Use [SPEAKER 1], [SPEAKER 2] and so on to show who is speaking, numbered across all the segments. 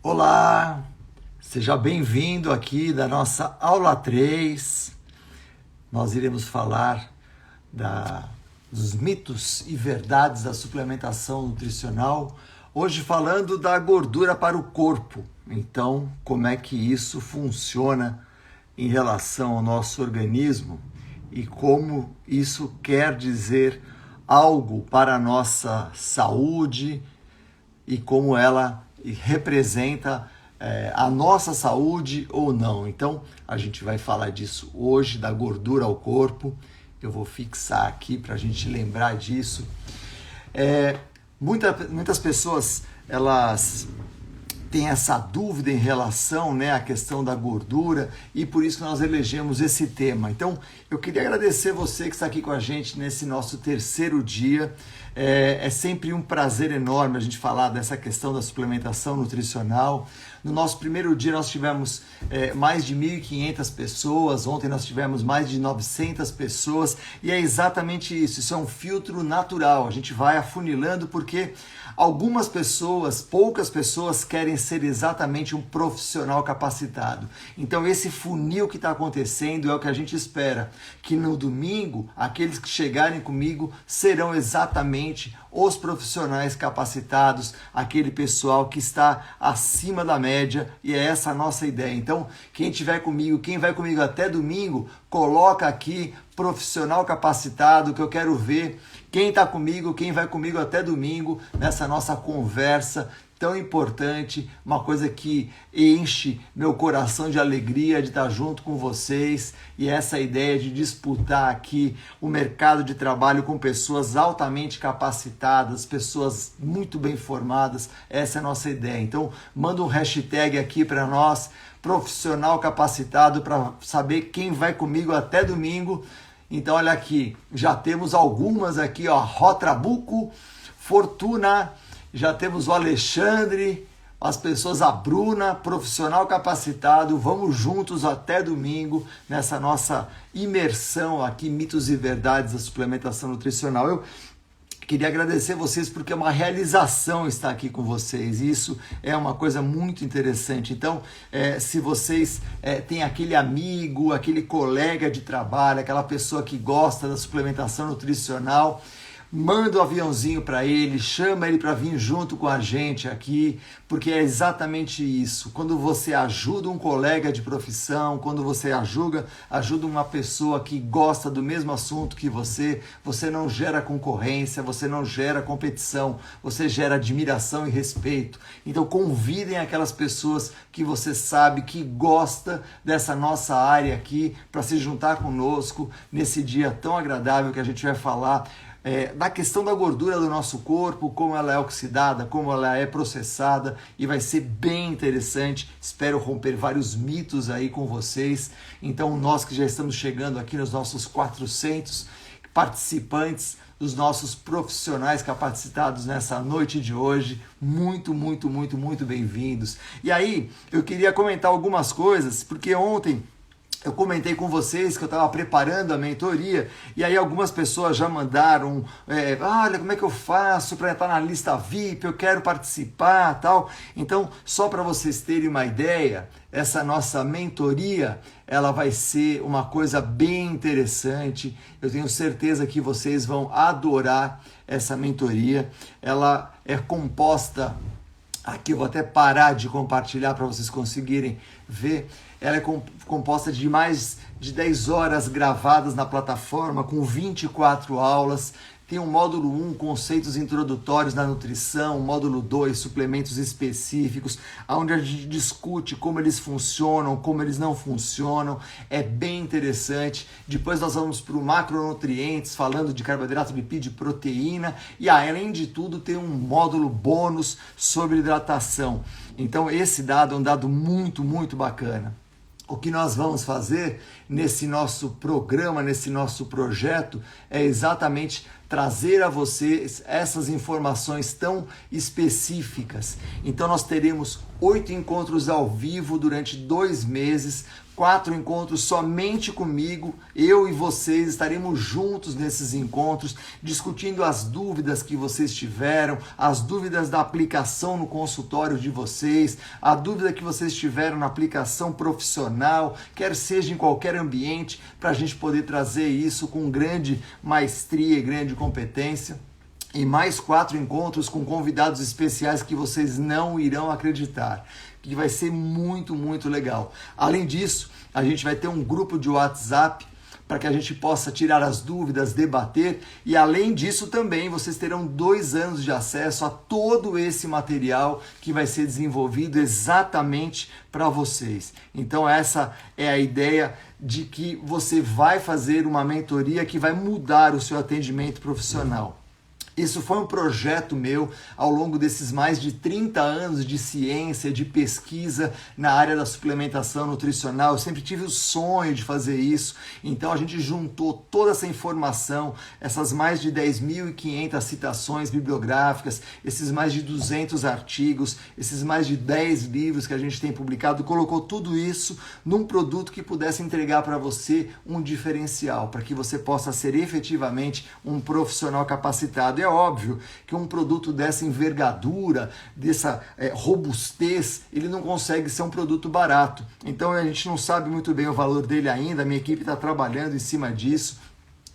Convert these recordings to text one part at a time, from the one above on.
[SPEAKER 1] Olá, seja bem-vindo aqui da nossa aula 3. Nós iremos falar dos mitos e verdades da suplementação nutricional, hoje falando da gordura para o corpo. Então, como é que isso funciona em relação ao nosso organismo e como isso quer dizer algo para a nossa saúde e como ela representa a nossa saúde ou não. Então, a gente vai falar disso hoje, da gordura ao corpo. Eu vou fixar aqui para a gente lembrar disso. Muitas pessoas, elas têm essa dúvida em relação, à questão da gordura, e por isso que nós elegemos esse tema. Então, eu queria agradecer você que está aqui com a gente nesse nosso terceiro dia. É sempre um prazer enorme a gente falar dessa questão da suplementação nutricional. No nosso primeiro dia nós tivemos mais de 1.500 pessoas, ontem nós tivemos mais de 900 pessoas, e é exatamente isso, isso é um filtro natural, a gente vai afunilando porque algumas pessoas, poucas pessoas querem ser exatamente um profissional capacitado. Então esse funil que está acontecendo é o que a gente espera, que no domingo aqueles que chegarem comigo serão exatamente os profissionais capacitados, aquele pessoal que está acima da média, e é essa a nossa ideia. Então, quem estiver comigo, quem vai comigo até domingo, coloca aqui profissional capacitado, que eu quero ver quem está comigo, quem vai comigo até domingo, nessa nossa conversa tão importante, uma coisa que enche meu coração de alegria de estar junto com vocês, e essa ideia de disputar aqui o mercado de trabalho com pessoas altamente capacitadas, pessoas muito bem formadas, essa é a nossa ideia. Então, manda um hashtag aqui para nós, profissional capacitado, para saber quem vai comigo até domingo. Então, olha aqui, já temos algumas aqui, Rotrabuco, Fortuna, já temos o Alexandre, as pessoas, a Bruna, profissional capacitado. Vamos juntos até domingo nessa nossa imersão aqui, mitos e verdades da suplementação nutricional. Eu queria agradecer vocês porque é uma realização estar aqui com vocês. Isso é uma coisa muito interessante. Então, se vocês têm aquele amigo, aquele colega de trabalho, aquela pessoa que gosta da suplementação nutricional, manda o aviãozinho para ele, chama ele para vir junto com a gente aqui, porque é exatamente isso. Quando você ajuda um colega de profissão, quando você ajuda uma pessoa que gosta do mesmo assunto que você não gera concorrência, você não gera competição, você gera admiração e respeito. Então convidem aquelas pessoas que você sabe que gosta dessa nossa área aqui para se juntar conosco nesse dia tão agradável que a gente vai falar da questão da gordura do nosso corpo, como ela é oxidada, como ela é processada, e vai ser bem interessante. Espero romper vários mitos aí com vocês. Então, nós que já estamos chegando aqui nos nossos 400 participantes, os nossos profissionais capacitados nessa noite de hoje, muito bem-vindos. E aí, eu queria comentar algumas coisas, porque ontem eu comentei com vocês que eu estava preparando a mentoria, e aí algumas pessoas já mandaram, olha, como é que eu faço para entrar na lista VIP, eu quero participar, tal. Então, só para vocês terem uma ideia, essa nossa mentoria, ela vai ser uma coisa bem interessante. Eu tenho certeza que vocês vão adorar essa mentoria. Ela é composta, aqui eu vou até parar de compartilhar para vocês conseguirem ver. Ela é composta de mais de 10 horas gravadas na plataforma, com 24 aulas. Tem um módulo 1, conceitos introdutórios na nutrição, módulo 2, suplementos específicos, onde a gente discute como eles funcionam, como eles não funcionam. É bem interessante. Depois nós vamos para o macronutrientes, falando de carboidrato, lipídio e proteína. E além de tudo, tem um módulo bônus sobre hidratação. Então esse dado é um dado muito bacana. O que nós vamos fazer nesse nosso programa, nesse nosso projeto, é exatamente trazer a vocês essas informações tão específicas. Então nós teremos 8 encontros ao vivo durante 2 meses, 4 encontros somente comigo, eu e vocês estaremos juntos nesses encontros, discutindo as dúvidas que vocês tiveram, as dúvidas da aplicação no consultório de vocês, a dúvida que vocês tiveram na aplicação profissional, quer seja em qualquer ambiente, para a gente poder trazer isso com grande maestria e grande competência. E mais 4 encontros com convidados especiais que vocês não irão acreditar, que vai ser muito, muito legal. Além disso, a gente vai ter um grupo de WhatsApp para que a gente possa tirar as dúvidas, debater, e além disso também vocês terão 2 anos de acesso a todo esse material que vai ser desenvolvido exatamente para vocês. Então essa é a ideia de que você vai fazer uma mentoria que vai mudar o seu atendimento profissional. Isso foi um projeto meu ao longo desses mais de 30 anos de ciência, de pesquisa na área da suplementação nutricional. Eu sempre tive o sonho de fazer isso. Então a gente juntou toda essa informação, essas mais de 10.500 citações bibliográficas, esses mais de 200 artigos, esses mais de 10 livros que a gente tem publicado, colocou tudo isso num produto que pudesse entregar para você um diferencial, para que você possa ser efetivamente um profissional capacitado. É óbvio que um produto dessa envergadura, dessa robustez, ele não consegue ser um produto barato. Então a gente não sabe muito bem o valor dele ainda, a minha equipe está trabalhando em cima disso,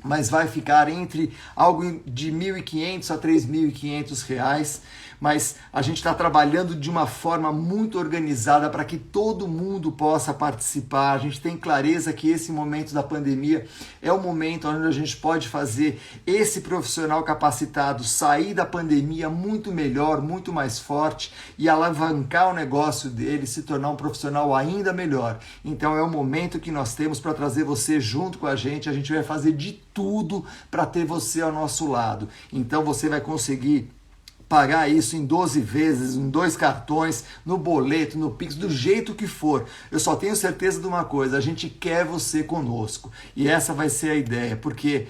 [SPEAKER 1] mas vai ficar entre algo de R$ 1.500 a R$ 3.500, mas a gente está trabalhando de uma forma muito organizada para que todo mundo possa participar. A gente tem clareza que esse momento da pandemia é o momento onde a gente pode fazer esse profissional capacitado sair da pandemia muito melhor, muito mais forte e alavancar o negócio dele, se tornar um profissional ainda melhor. Então é o momento que nós temos para trazer você junto com a gente vai fazer de tudo para ter você ao nosso lado. Então você vai conseguir pagar isso em 12 vezes, em 2 cartões, no boleto, no Pix, do jeito que for. Eu só tenho certeza de uma coisa, a gente quer você conosco. E essa vai ser a ideia, porque,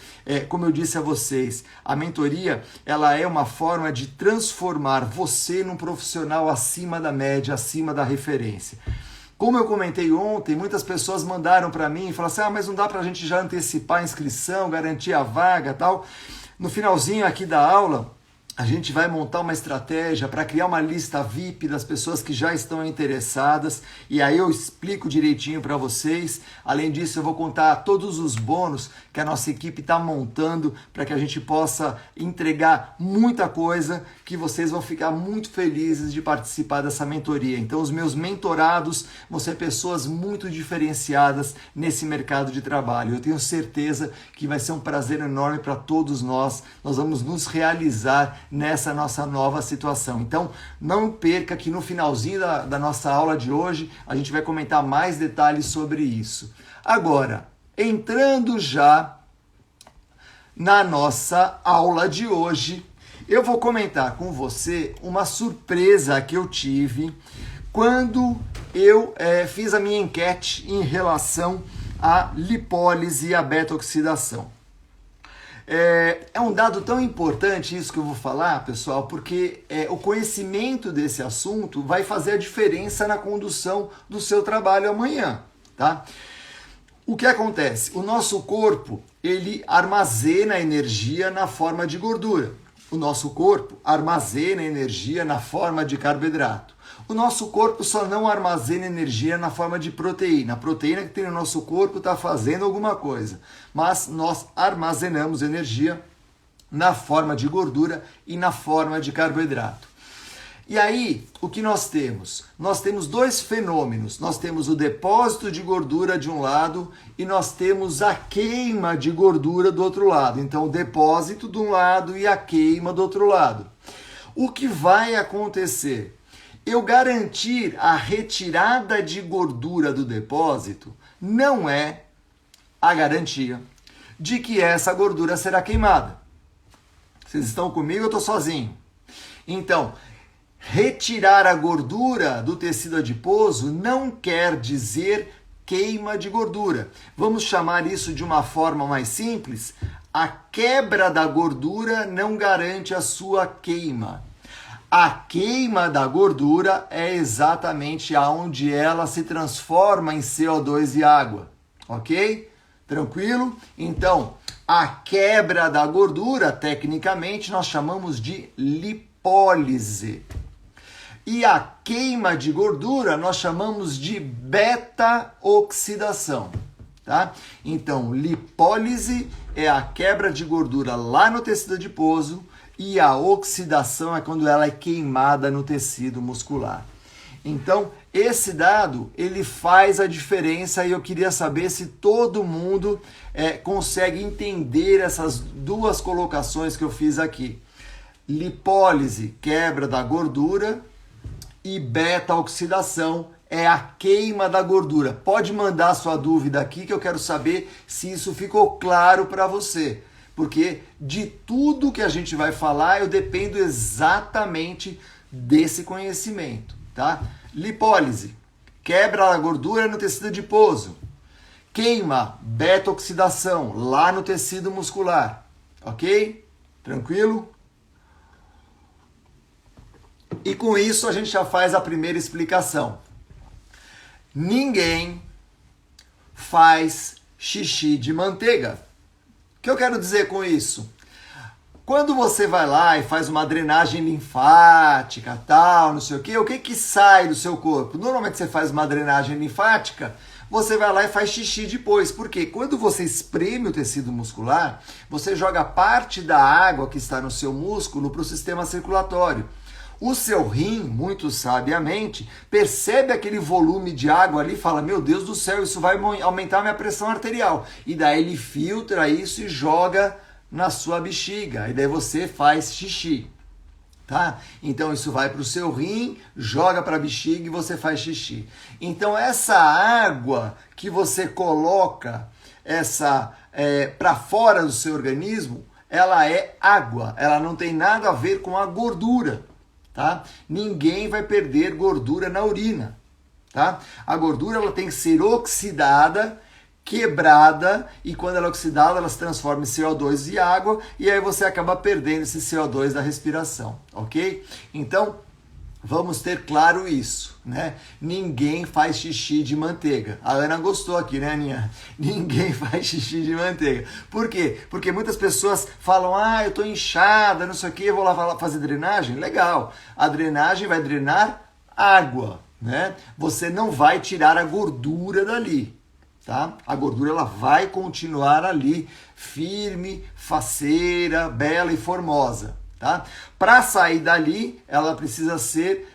[SPEAKER 1] como eu disse a vocês, a mentoria ela é uma forma de transformar você num profissional acima da média, acima da referência. Como eu comentei ontem, muitas pessoas mandaram para mim e falaram assim, mas não dá para a gente já antecipar a inscrição, garantir a vaga e tal. No finalzinho aqui da aula, a gente vai montar uma estratégia para criar uma lista VIP das pessoas que já estão interessadas e aí eu explico direitinho para vocês. Além disso, eu vou contar todos os bônus que a nossa equipe está montando para que a gente possa entregar muita coisa que vocês vão ficar muito felizes de participar dessa mentoria. Então, os meus mentorados vão ser pessoas muito diferenciadas nesse mercado de trabalho. Eu tenho certeza que vai ser um prazer enorme para todos nós. Nós vamos nos realizar nessa nossa nova situação. Então, não perca que no finalzinho da nossa aula de hoje, a gente vai comentar mais detalhes sobre isso. Agora, entrando já na nossa aula de hoje, eu vou comentar com você uma surpresa que eu tive quando eu fiz a minha enquete em relação à lipólise e à beta-oxidação. É um dado tão importante isso que eu vou falar, pessoal, porque o conhecimento desse assunto vai fazer a diferença na condução do seu trabalho amanhã, tá? O que acontece? O nosso corpo, ele armazena energia na forma de gordura. O nosso corpo armazena energia na forma de carboidrato. O nosso corpo só não armazena energia na forma de proteína. A proteína que tem no nosso corpo está fazendo alguma coisa, mas nós armazenamos energia na forma de gordura e na forma de carboidrato. E aí, o que nós temos? Nós temos 2 fenômenos. Nós temos o depósito de gordura de um lado e nós temos a queima de gordura do outro lado. Então, o depósito de um lado e a queima do outro lado. O que vai acontecer? Eu garantir a retirada de gordura do depósito não é a garantia de que essa gordura será queimada. Vocês estão comigo ou eu estou sozinho? Então, retirar a gordura do tecido adiposo não quer dizer queima de gordura. Vamos chamar isso de uma forma mais simples, A quebra da gordura não garante a sua queima. A queima da gordura é exatamente aonde ela se transforma em CO2 e água, ok? Tranquilo? Então, a quebra da gordura, tecnicamente, nós chamamos de lipólise. E a queima de gordura nós chamamos de beta-oxidação, tá? Então, lipólise é a quebra de gordura lá no tecido adiposo e a oxidação é quando ela é queimada no tecido muscular. Então, esse dado, ele faz a diferença e eu queria saber se todo mundo consegue entender essas duas colocações que eu fiz aqui. Lipólise, quebra da gordura, e beta-oxidação é a queima da gordura. Pode mandar sua dúvida aqui que eu quero saber se isso ficou claro para você. Porque de tudo que a gente vai falar, eu dependo exatamente desse conhecimento, tá? Lipólise, quebra a gordura no tecido adiposo. Queima, beta-oxidação, lá no tecido muscular. Ok? Tranquilo? E com isso a gente já faz a primeira explicação. Ninguém faz xixi de manteiga. O que eu quero dizer com isso? Quando você vai lá e faz uma drenagem linfática, tal, não sei o que sai do seu corpo? Normalmente você faz uma drenagem linfática, você vai lá e faz xixi depois. Porque quando você espreme o tecido muscular, você joga parte da água que está no seu músculo para o sistema circulatório. O seu rim, muito sabiamente, percebe aquele volume de água ali e fala, meu Deus do céu, isso vai aumentar minha pressão arterial. E daí ele filtra isso e joga na sua bexiga. E daí você faz xixi, tá? Então isso vai para o seu rim, joga para a bexiga e você faz xixi. Então essa água que você coloca para fora do seu organismo, ela é água. Ela não tem nada a ver com a gordura. Tá? Ninguém vai perder gordura na urina, tá? A gordura ela tem que ser oxidada, quebrada, e quando ela é oxidada, ela se transforma em CO2 e água, e aí você acaba perdendo esse CO2 da respiração, ok? Então, vamos ter claro isso, né? Ninguém faz xixi de manteiga. A Ana gostou aqui, né, Aninha? Ninguém faz xixi de manteiga. Por quê? Porque muitas pessoas falam, eu tô inchada, não sei o quê, eu vou lá fazer drenagem. Legal. A drenagem vai drenar água, né? Você não vai tirar a gordura dali, tá? A gordura ela vai continuar ali, firme, faceira, bela e formosa. Tá? Para sair dali, ela precisa ser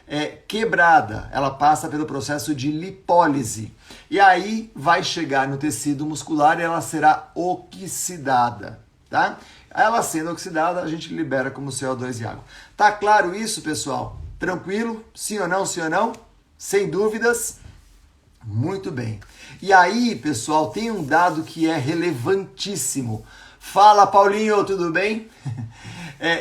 [SPEAKER 1] quebrada. Ela passa pelo processo de lipólise. E aí vai chegar no tecido muscular e ela será oxidada. Tá? Ela sendo oxidada, a gente libera como CO2 e água. Tá claro isso, pessoal? Tranquilo? Sim ou não? Sim ou não? Sem dúvidas? Muito bem. E aí, pessoal, tem um dado que é relevantíssimo. Fala, Paulinho, tudo bem?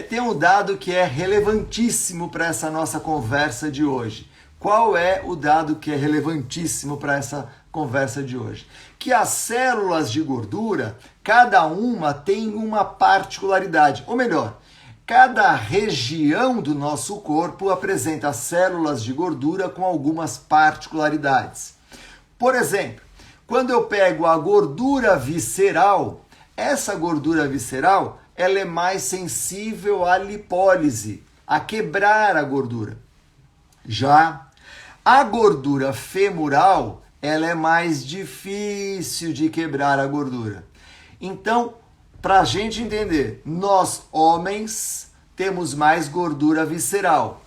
[SPEAKER 1] Tem um dado que é relevantíssimo para essa nossa conversa de hoje. Qual é o dado que é relevantíssimo para essa conversa de hoje? Que as células de gordura, cada uma tem uma particularidade. Ou melhor, cada região do nosso corpo apresenta células de gordura com algumas particularidades. Por exemplo, quando eu pego a gordura visceral, essa gordura visceral ela é mais sensível à lipólise, a quebrar a gordura. Já a gordura femoral, ela é mais difícil de quebrar a gordura. Então, para a gente entender, nós homens temos mais gordura visceral.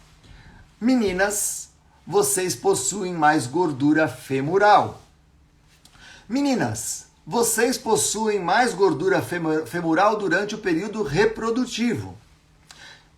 [SPEAKER 1] Meninas, vocês possuem mais gordura femoral. Meninas, vocês possuem mais gordura femoral durante o período reprodutivo.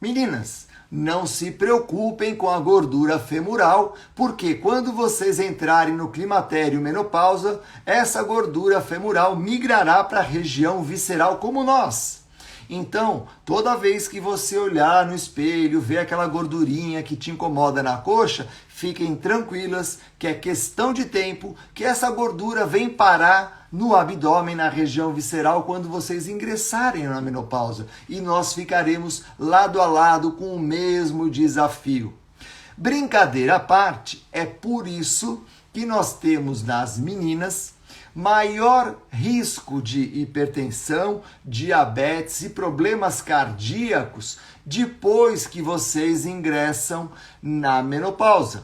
[SPEAKER 1] Meninas, não se preocupem com a gordura femoral, porque quando vocês entrarem no climatério e menopausa, essa gordura femoral migrará para a região visceral como nós. Então, toda vez que você olhar no espelho, ver aquela gordurinha que te incomoda na coxa, fiquem tranquilas que é questão de tempo que essa gordura vem parar no abdômen, na região visceral, quando vocês ingressarem na menopausa. E nós ficaremos lado a lado com o mesmo desafio. Brincadeira à parte, é por isso que nós temos nas meninas maior risco de hipertensão, diabetes e problemas cardíacos depois que vocês ingressam na menopausa.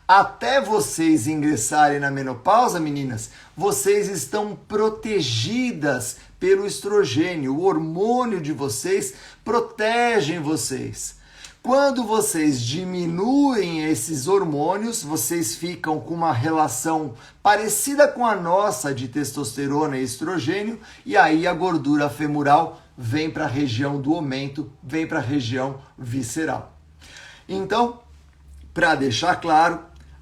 [SPEAKER 1] Até vocês ingressarem na menopausa, meninas, vocês estão protegidas pelo estrogênio. O hormônio de vocês protege vocês. Quando vocês diminuem esses hormônios, vocês ficam com uma relação parecida com a nossa de testosterona e estrogênio, e aí a gordura femoral vem para a região do aumento, vem para a região visceral. Então, para deixar claro,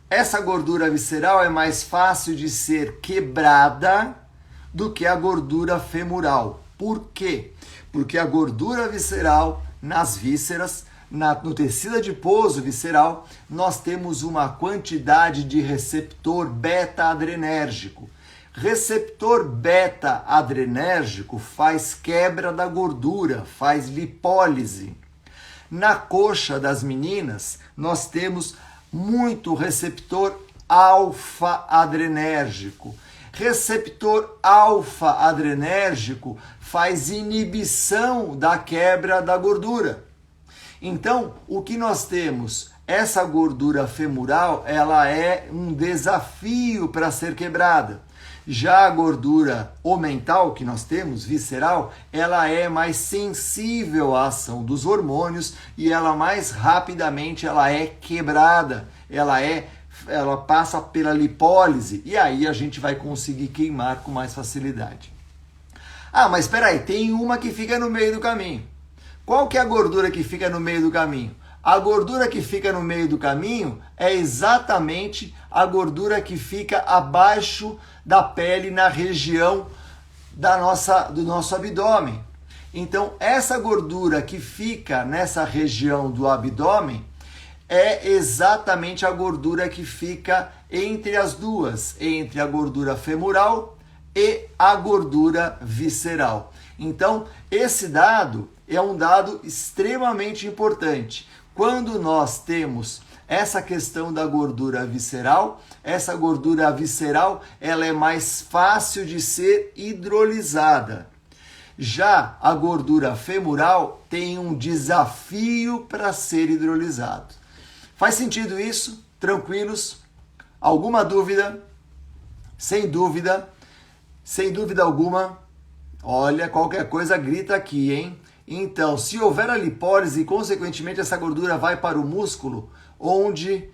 [SPEAKER 1] essa gordura visceral é mais fácil de ser quebrada do que a gordura femoral. Por quê? Porque a gordura visceral nas vísceras, no tecido adiposo visceral, nós temos uma quantidade de receptor beta-adrenérgico. Receptor beta-adrenérgico faz quebra da gordura, faz lipólise. Na coxa das meninas, nós temos muito receptor alfa-adrenérgico. Receptor alfa-adrenérgico faz inibição da quebra da gordura. Então, o que nós temos? Essa gordura femoral, ela é um desafio para ser quebrada. Já a gordura omental que nós temos, visceral, ela é mais sensível à ação dos hormônios e ela mais rapidamente ela é quebrada. Ela passa pela lipólise e aí a gente vai conseguir queimar com mais facilidade. Ah, mas espera aí, tem uma que fica no meio do caminho. Qual que é a gordura que fica no meio do caminho? A gordura que fica no meio do caminho é exatamente a gordura que fica abaixo da pele na região do nosso abdômen. Então, essa gordura que fica nessa região do abdômen é exatamente a gordura que fica entre as duas, entre a gordura femoral e a gordura visceral. Então, esse dado é um dado extremamente importante. Quando nós temos essa questão da gordura visceral, essa gordura visceral ela é mais fácil de ser hidrolisada. Já a gordura femoral tem um desafio para ser hidrolisado. Faz sentido isso? Tranquilos? Alguma dúvida? Sem dúvida alguma. Olha, qualquer coisa grita aqui, hein? Então, se houver a lipólise, consequentemente essa gordura vai para o músculo, onde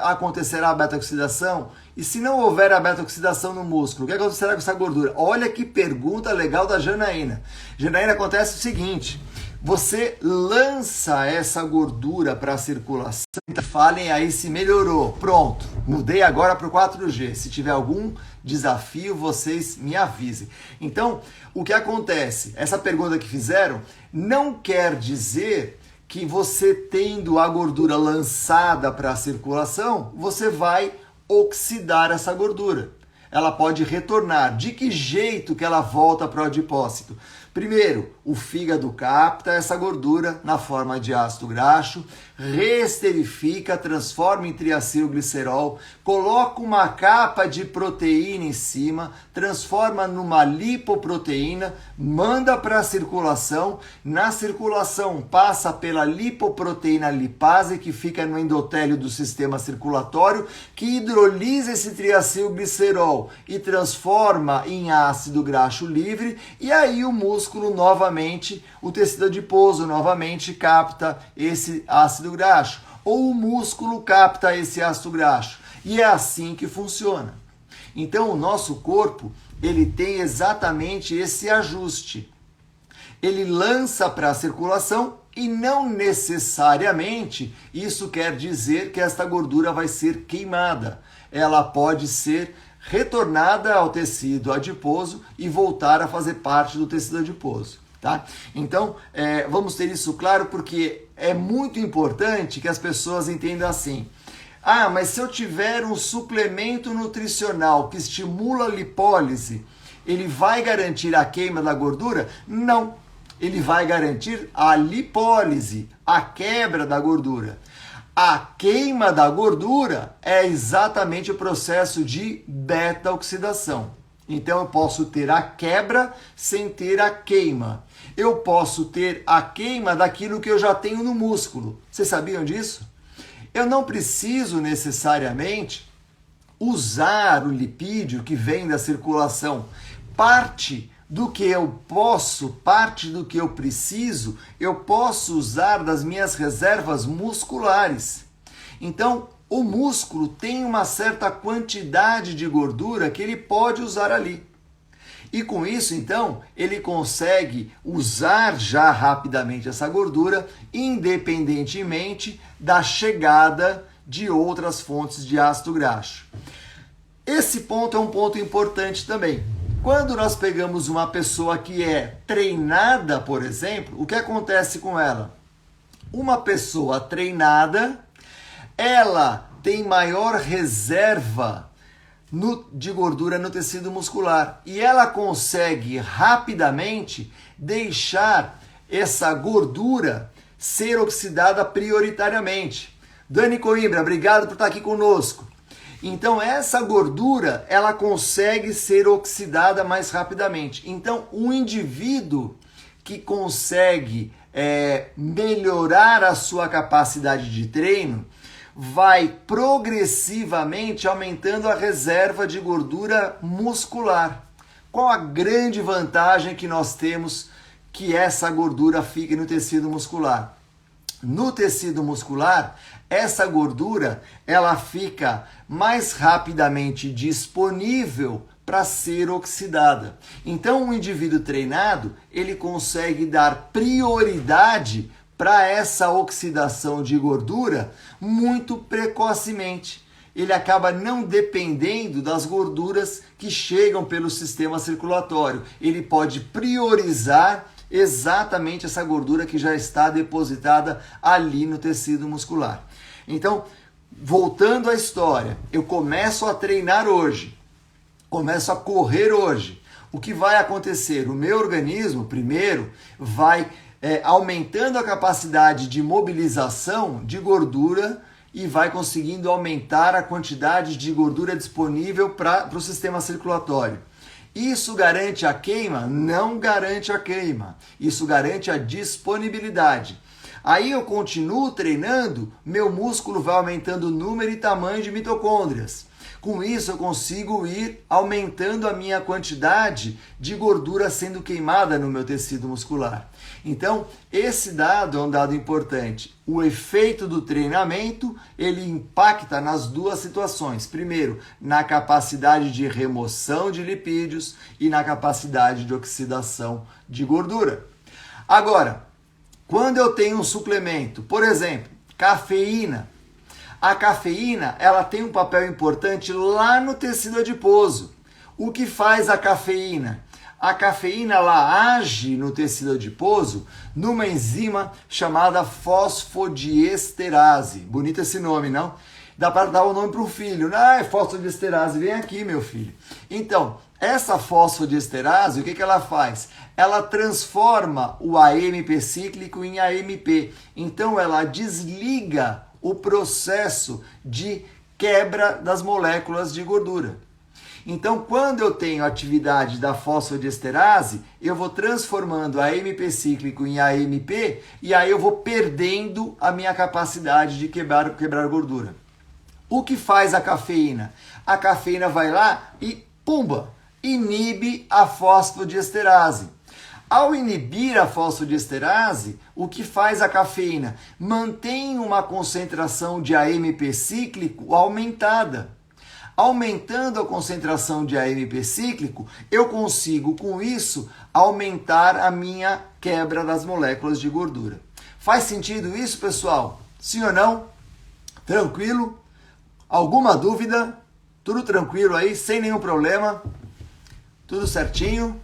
[SPEAKER 1] acontecerá a beta-oxidação. E se não houver a beta-oxidação no músculo, o que acontecerá com essa gordura? Olha que pergunta legal da Janaína. Janaína, acontece o seguinte: você lança essa gordura para a circulação, falem aí se melhorou. Pronto, mudei agora para o 4G. Se tiver algum desafio, vocês me avisem. Então, o que acontece? Essa pergunta que fizeram não quer dizer que você tendo a gordura lançada para a circulação, você vai oxidar essa gordura. Ela pode retornar. De que jeito que ela volta para o adipócito? Primeiro, o fígado capta essa gordura na forma de ácido graxo, reesterifica, transforma em triacilglicerol, coloca uma capa de proteína em cima, transforma numa lipoproteína, manda para a circulação. Na circulação passa pela lipoproteína lipase, que fica no endotélio do sistema circulatório, que hidrolisa esse triacilglicerol e transforma em ácido graxo livre, e aí o músculo novamente, o tecido adiposo novamente capta esse ácido graxo, ou o músculo capta esse ácido graxo, e é assim que funciona. Então o nosso corpo, ele tem exatamente esse ajuste. Ele lança para a circulação e não necessariamente isso quer dizer que esta gordura vai ser queimada. Ela pode ser retornada ao tecido adiposo e voltar a fazer parte do tecido adiposo. Tá? Então, vamos ter isso claro, porque é muito importante que as pessoas entendam assim: ah, mas se eu tiver um suplemento nutricional que estimula a lipólise, ele vai garantir a queima da gordura? Não, ele vai garantir a lipólise, a quebra da gordura. A queima da gordura é exatamente o processo de beta-oxidação. Então eu posso ter a quebra sem ter a queima. Eu posso ter a queima daquilo que eu já tenho no músculo. Vocês sabiam disso? Eu não preciso necessariamente usar o lipídio que vem da circulação. Parte do que eu posso, parte do que eu preciso, eu posso usar das minhas reservas musculares. Então, o músculo tem uma certa quantidade de gordura que ele pode usar ali. E com isso, então, ele consegue usar já rapidamente essa gordura, independentemente da chegada de outras fontes de ácido graxo. Esse ponto é um ponto importante também. Quando nós pegamos uma pessoa que é treinada, por exemplo, o que acontece com ela? Uma pessoa treinada, ela tem maior reserva de gordura no tecido muscular e ela consegue rapidamente deixar essa gordura ser oxidada prioritariamente. Dani Coimbra, obrigado por estar aqui conosco. Então essa gordura, ela consegue ser oxidada mais rapidamente. Então um indivíduo que consegue melhorar a sua capacidade de treino, vai progressivamente aumentando a reserva de gordura muscular. Qual a grande vantagem que nós temos que essa gordura fique no tecido muscular? No tecido muscular, essa gordura ela fica mais rapidamente disponível para ser oxidada. Então, um indivíduo treinado, ele consegue dar prioridade para essa oxidação de gordura muito precocemente. Ele acaba não dependendo das gorduras que chegam pelo sistema circulatório. Ele pode priorizar exatamente essa gordura que já está depositada ali no tecido muscular. Então, voltando à história, eu começo a treinar hoje, começo a correr hoje. O que vai acontecer? O meu organismo, primeiro, vai aumentando a capacidade de mobilização de gordura e vai conseguindo aumentar a quantidade de gordura disponível para o sistema circulatório. Isso garante a queima? Não garante a queima. Isso garante a disponibilidade. Aí eu continuo treinando, meu músculo vai aumentando o número e tamanho de mitocôndrias. Com isso eu consigo ir aumentando a minha quantidade de gordura sendo queimada no meu tecido muscular. Então, esse dado é um dado importante. O efeito do treinamento, ele impacta nas duas situações. Primeiro, na capacidade de remoção de lipídios e na capacidade de oxidação de gordura. Agora, quando eu tenho um suplemento, por exemplo, cafeína, a cafeína ela tem um papel importante lá no tecido adiposo. O que faz a cafeína? A cafeína ela age no tecido adiposo numa enzima chamada fosfodiesterase. Bonito esse nome, não? Dá para dar o nome para o filho. Ah, é fosfodiesterase, vem aqui, meu filho. Então, essa fosfodiesterase, o que ela faz? Ela transforma o AMP cíclico em AMP. Então, ela desliga o processo de quebra das moléculas de gordura. Então, quando eu tenho atividade da fosfodiesterase, eu vou transformando a AMP cíclico em AMP e aí eu vou perdendo a minha capacidade de quebrar gordura. O que faz a cafeína? A cafeína vai lá e, pumba, inibe a fosfodiesterase. Ao inibir a fosfodiesterase, o que faz a cafeína? Mantém uma concentração de AMP cíclico aumentada. Aumentando a concentração de AMP cíclico, eu consigo, com isso, aumentar a minha quebra das moléculas de gordura. Faz sentido isso, pessoal? Sim ou não? Tranquilo? Alguma dúvida? Tudo tranquilo aí, sem nenhum problema? Tudo certinho?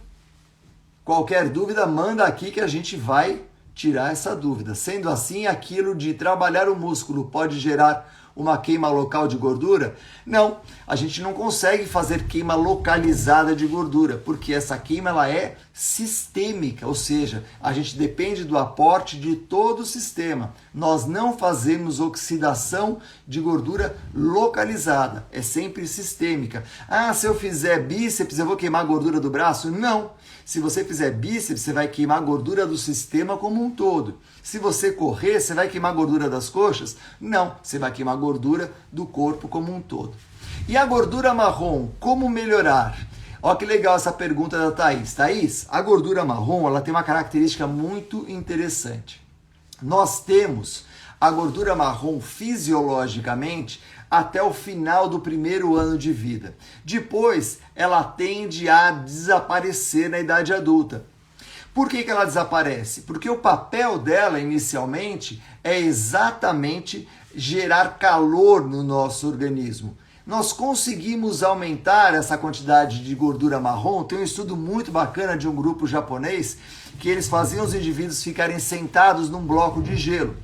[SPEAKER 1] Qualquer dúvida, manda aqui que a gente vai tirar essa dúvida. Sendo assim, aquilo de trabalhar o músculo pode gerar uma queima local de gordura? Não, a gente não consegue fazer queima localizada de gordura, porque essa queima ela é sistêmica, ou seja, a gente depende do aporte de todo o sistema. Nós não fazemos oxidação de gordura localizada, é sempre sistêmica. Ah, se eu fizer bíceps, eu vou queimar a gordura do braço? Não. Se você fizer bíceps, você vai queimar a gordura do sistema como um todo. Se você correr, você vai queimar a gordura das coxas? Não, você vai queimar a gordura do corpo como um todo. E a gordura marrom, como melhorar? Olha que legal essa pergunta da Thaís. Thaís, a gordura marrom ela tem uma característica muito interessante. Nós temos a gordura marrom fisiologicamente até o final do primeiro ano de vida. Depois, ela tende a desaparecer na idade adulta. Por que ela desaparece? Porque o papel dela, inicialmente, é exatamente gerar calor no nosso organismo. Nós conseguimos aumentar essa quantidade de gordura marrom. Tem um estudo muito bacana de um grupo japonês que eles faziam os indivíduos ficarem sentados num bloco de gelo.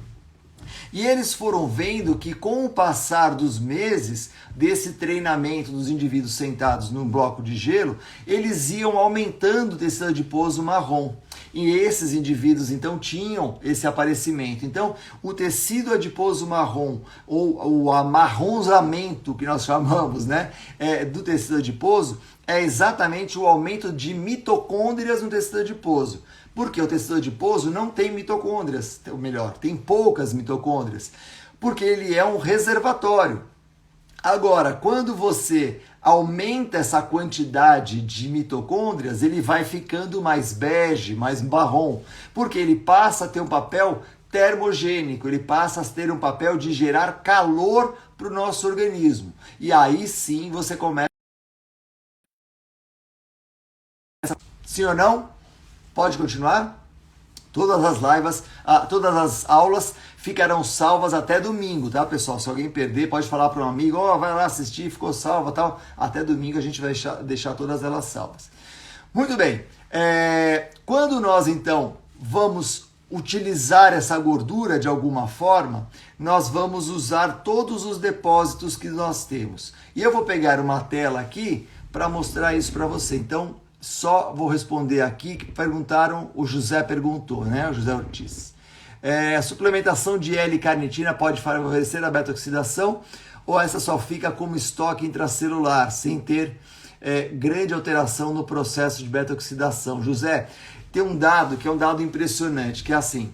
[SPEAKER 1] E eles foram vendo que com o passar dos meses desse treinamento dos indivíduos sentados num bloco de gelo, eles iam aumentando o tecido adiposo marrom. E esses indivíduos, então, tinham esse aparecimento. Então, o tecido adiposo marrom, ou o amarronzamento, que nós chamamos, né, do tecido adiposo, é exatamente o aumento de mitocôndrias no tecido adiposo. Porque o tecido adiposo não tem mitocôndrias, ou melhor, tem poucas mitocôndrias, porque ele é um reservatório. Agora, quando você aumenta essa quantidade de mitocôndrias, ele vai ficando mais bege, mais marrom, porque ele passa a ter um papel termogênico, ele passa a ter um papel de gerar calor para o nosso organismo. E aí sim você começa... Sim ou não? Pode continuar? Todas as aulas ficarão salvas até domingo, tá, pessoal? Se alguém perder, pode falar para um amigo, vai lá assistir, ficou salva, tal. Até domingo a gente vai deixar todas elas salvas. Muito bem. Quando nós, então, vamos utilizar essa gordura de alguma forma, nós vamos usar todos os depósitos que nós temos. E eu vou pegar uma tela aqui para mostrar isso para você. Então, só vou responder aqui que perguntaram, o José perguntou, né? O José Ortiz. A suplementação de L-carnitina pode favorecer a beta-oxidação ou essa só fica como estoque intracelular, sem ter grande alteração no processo de beta-oxidação? José, tem um dado que é um dado impressionante, que é assim,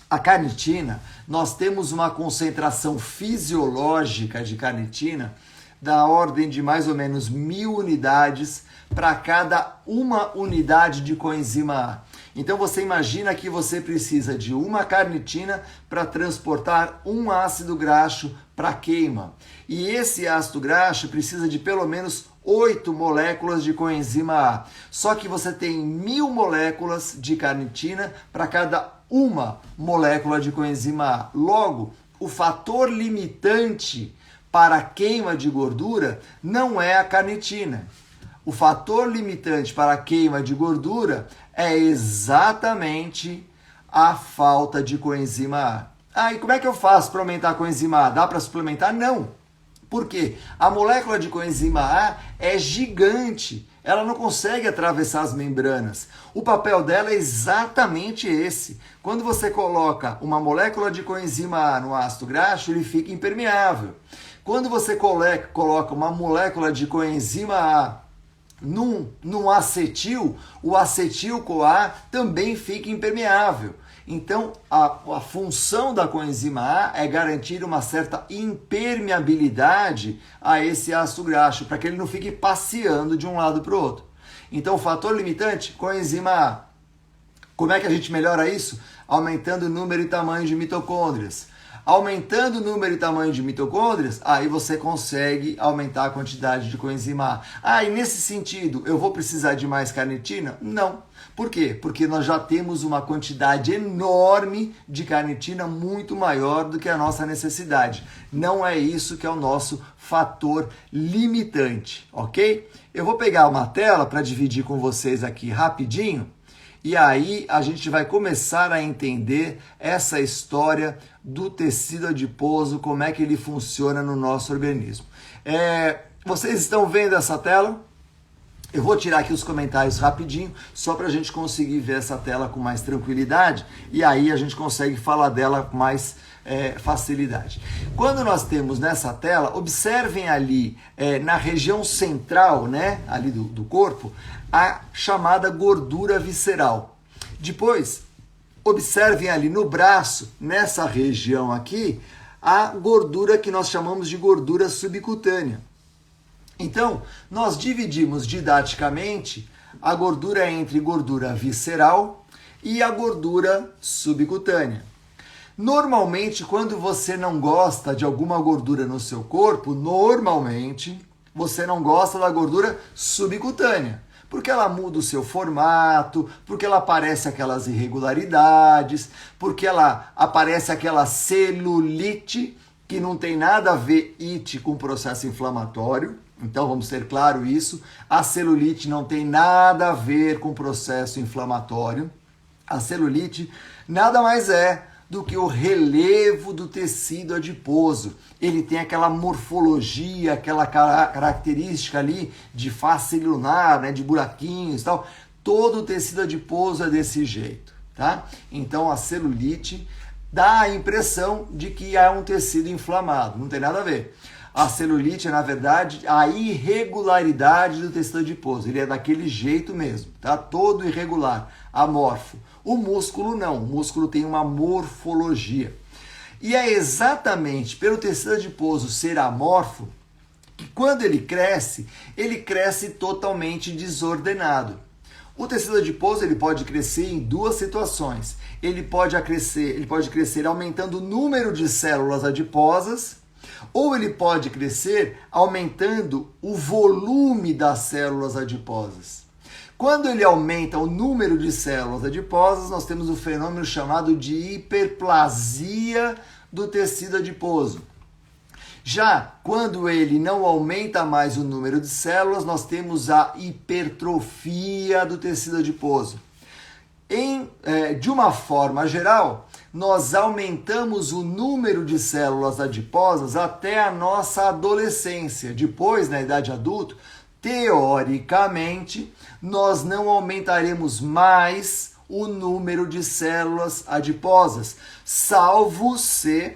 [SPEAKER 1] a carnitina, nós temos uma concentração fisiológica de carnitina da ordem de mais ou menos 1000 unidades para cada uma unidade de coenzima A. Então você imagina que você precisa de uma carnitina para transportar um ácido graxo para queima. E esse ácido graxo precisa de pelo menos 8 moléculas de coenzima A. Só que você tem 1000 moléculas de carnitina para cada uma molécula de coenzima A. Logo, o fator limitante para a queima de gordura não é a carnitina. O fator limitante para a queima de gordura é exatamente a falta de coenzima A. E como é que eu faço para aumentar a coenzima A? Dá para suplementar? Não. Por quê? A molécula de coenzima A é gigante. Ela não consegue atravessar as membranas. O papel dela é exatamente esse. Quando você coloca uma molécula de coenzima A no ácido graxo, ele fica impermeável. Quando você coloca uma molécula de coenzima A num acetil, o acetil-CoA também fica impermeável. Então, a função da coenzima A é garantir uma certa impermeabilidade a esse ácido graxo, para que ele não fique passeando de um lado para o outro. Então, o fator limitante, coenzima A. Como é que a gente melhora isso? Aumentando o número e tamanho de mitocôndrias. Aumentando o número e tamanho de mitocôndrias, aí você consegue aumentar a quantidade de coenzima A. E nesse sentido, eu vou precisar de mais carnitina? Não, Por quê? Porque nós já temos uma quantidade enorme de carnitina muito maior do que a nossa necessidade. Não é isso que é o nosso fator limitante, ok? Eu vou pegar uma tela para dividir com vocês aqui rapidinho e aí a gente vai começar a entender essa história do tecido adiposo, como é que ele funciona no nosso organismo. Vocês estão vendo essa tela? Eu vou tirar aqui os comentários rapidinho, só para a gente conseguir ver essa tela com mais tranquilidade e aí a gente consegue falar dela com mais facilidade. Quando nós temos nessa tela, observem ali na região central, né, ali do corpo, a chamada gordura visceral. Depois, observem ali no braço, nessa região aqui, a gordura que nós chamamos de gordura subcutânea. Então, nós dividimos didaticamente a gordura entre gordura visceral e a gordura subcutânea. Normalmente, quando você não gosta de alguma gordura no seu corpo, normalmente você não gosta da gordura subcutânea, porque ela muda o seu formato, porque ela aparece aquelas irregularidades, porque ela aparece aquela celulite que não tem nada a ver com processo inflamatório. Então vamos ter claro isso, a celulite não tem nada a ver com processo inflamatório. A celulite nada mais é do que o relevo do tecido adiposo. Ele tem aquela morfologia, aquela característica ali de face lunar, né, de buraquinhos e tal. Todo o tecido adiposo é desse jeito, tá? Então a celulite dá a impressão de que há um tecido inflamado, não tem nada a ver. A celulite é, na verdade, a irregularidade do tecido adiposo. Ele é daquele jeito mesmo, tá? Todo irregular, amorfo. O músculo não, o músculo tem uma morfologia. E é exatamente pelo tecido adiposo ser amorfo que quando ele cresce totalmente desordenado. O tecido adiposo ele pode crescer em duas situações. Ele pode crescer aumentando o número de células adiposas, ou ele pode crescer aumentando o volume das células adiposas. Quando ele aumenta o número de células adiposas, nós temos um fenômeno chamado de hiperplasia do tecido adiposo. Já quando ele não aumenta mais o número de células, nós temos a hipertrofia do tecido adiposo. De uma forma geral, nós aumentamos o número de células adiposas até a nossa adolescência. Depois, na idade adulta, teoricamente, nós não aumentaremos mais o número de células adiposas, salvo se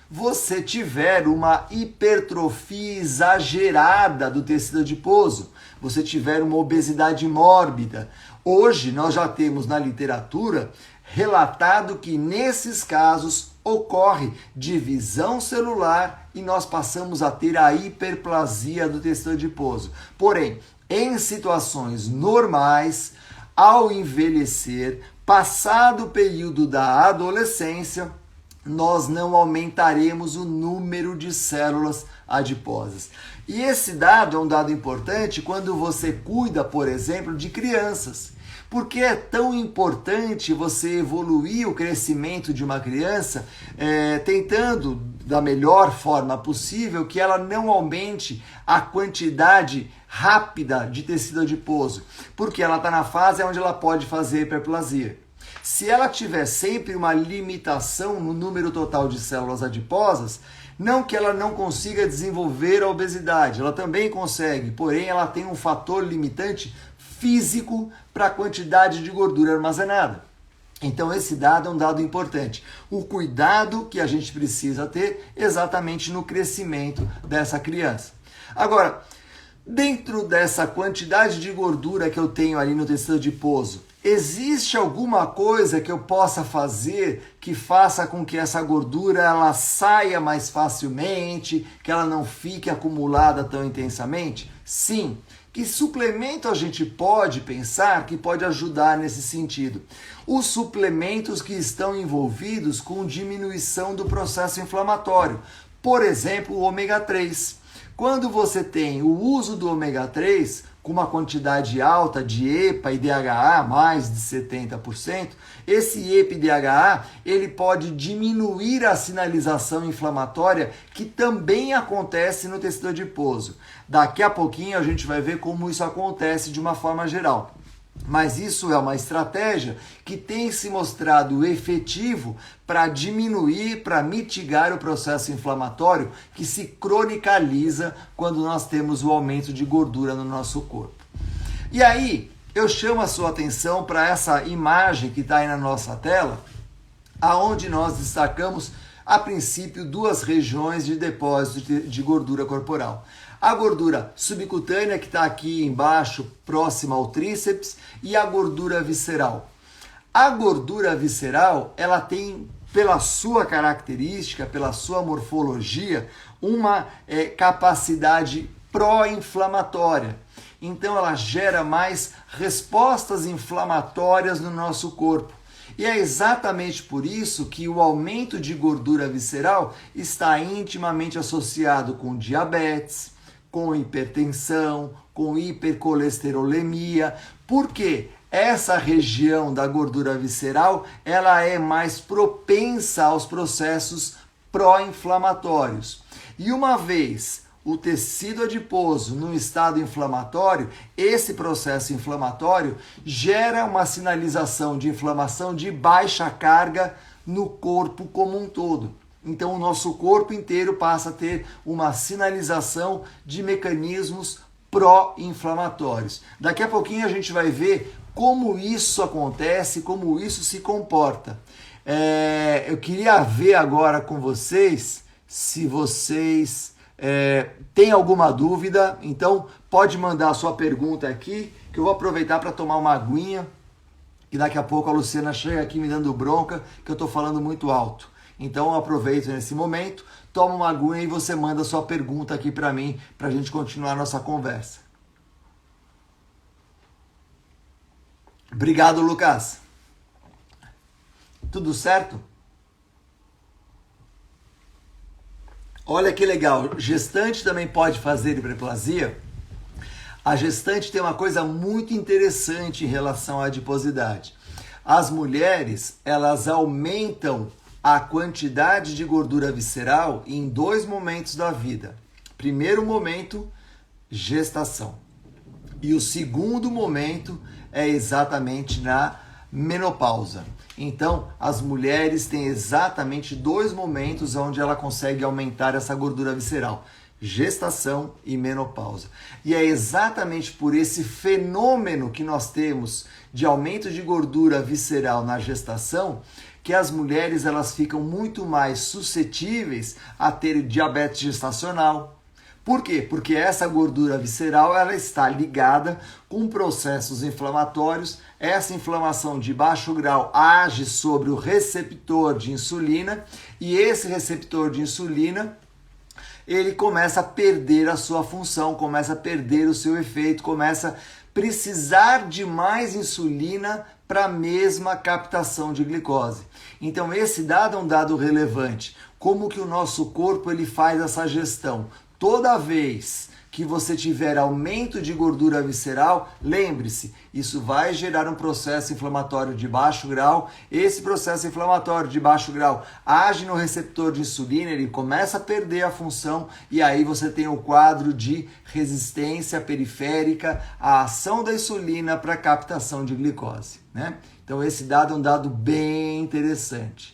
[SPEAKER 1] você tiver uma hipertrofia exagerada do tecido adiposo, você tiver uma obesidade mórbida. Hoje nós já temos na literatura relatado que nesses casos ocorre divisão celular e nós passamos a ter a hiperplasia do tecido adiposo. Porém, em situações normais, ao envelhecer, passado o período da adolescência, nós não aumentaremos o número de células adiposas. E esse dado é um dado importante quando você cuida, por exemplo, de crianças. Porque é tão importante você evoluir o crescimento de uma criança, tentando da melhor forma possível que ela não aumente a quantidade rápida de tecido adiposo, porque ela está na fase onde ela pode fazer hiperplasia. Se ela tiver sempre uma limitação no número total de células adiposas, não que ela não consiga desenvolver a obesidade, ela também consegue, porém ela tem um fator limitante físico para a quantidade de gordura armazenada. Então esse dado é um dado importante. O cuidado que a gente precisa ter exatamente no crescimento dessa criança. Agora, dentro dessa quantidade de gordura que eu tenho ali no tecido adiposo, existe alguma coisa que eu possa fazer que faça com que essa gordura ela saia mais facilmente, que ela não fique acumulada tão intensamente? Sim. Que suplemento a gente pode pensar que pode ajudar nesse sentido? Os suplementos que estão envolvidos com diminuição do processo inflamatório. Por exemplo, o ômega 3. Quando você tem o uso do ômega 3, com uma quantidade alta de EPA e DHA, mais de 70%, esse EPA e DHA ele pode diminuir a sinalização inflamatória que também acontece no tecido adiposo. Daqui a pouquinho a gente vai ver como isso acontece de uma forma geral. Mas isso é uma estratégia que tem se mostrado efetivo para diminuir, para mitigar o processo inflamatório que se cronicaliza quando nós temos o aumento de gordura no nosso corpo. E aí, eu chamo a sua atenção para essa imagem que está aí na nossa tela, aonde nós destacamos, a princípio, duas regiões de depósito de gordura corporal. A gordura subcutânea, que está aqui embaixo, próxima ao tríceps, e a gordura visceral. A gordura visceral, ela tem, pela sua característica, pela sua morfologia, uma capacidade pró-inflamatória. Então, ela gera mais respostas inflamatórias no nosso corpo. E é exatamente por isso que o aumento de gordura visceral está intimamente associado com diabetes, com hipertensão, com hipercolesterolemia. Por quê? Essa região da gordura visceral, ela é mais propensa aos processos pró-inflamatórios. E uma vez o tecido adiposo no estado inflamatório, esse processo inflamatório gera uma sinalização de inflamação de baixa carga no corpo como um todo. Então, o nosso corpo inteiro passa a ter uma sinalização de mecanismos pró-inflamatórios. Daqui a pouquinho a gente vai ver como isso acontece, como isso se comporta. Eu queria ver agora com vocês, se vocês têm alguma dúvida, então pode mandar a sua pergunta aqui, que eu vou aproveitar para tomar uma aguinha, e daqui a pouco a Luciana chega aqui me dando bronca, que eu estou falando muito alto. Então eu aproveito nesse momento, toma uma aguinha e você manda a sua pergunta aqui para mim, para a gente continuar a nossa conversa. Obrigado, Lucas. Tudo certo? Olha que legal, gestante também pode fazer hiperplasia? A gestante tem uma coisa muito interessante em relação à adiposidade. As mulheres, elas aumentam a quantidade de gordura visceral em dois momentos da vida. Primeiro momento, gestação. E o segundo momento é exatamente na menopausa. Então, as mulheres têm exatamente dois momentos onde ela consegue aumentar essa gordura visceral: gestação e menopausa. E é exatamente por esse fenômeno que nós temos de aumento de gordura visceral na gestação que as mulheres elas ficam muito mais suscetíveis a ter diabetes gestacional. Por quê? Porque essa gordura visceral ela está ligada com processos inflamatórios. Essa inflamação de baixo grau age sobre o receptor de insulina e esse receptor de insulina ele começa a perder a sua função, começa a perder o seu efeito, começa a precisar de mais insulina para a mesma captação de glicose. Então esse dado é um dado relevante. Como que o nosso corpo ele faz essa gestão? Toda vez que você tiver aumento de gordura visceral, lembre-se, isso vai gerar um processo inflamatório de baixo grau. Esse processo inflamatório de baixo grau age no receptor de insulina, ele começa a perder a função e aí você tem o quadro de resistência periférica à ação da insulina para captação de glicose, né? Então esse dado é um dado bem interessante.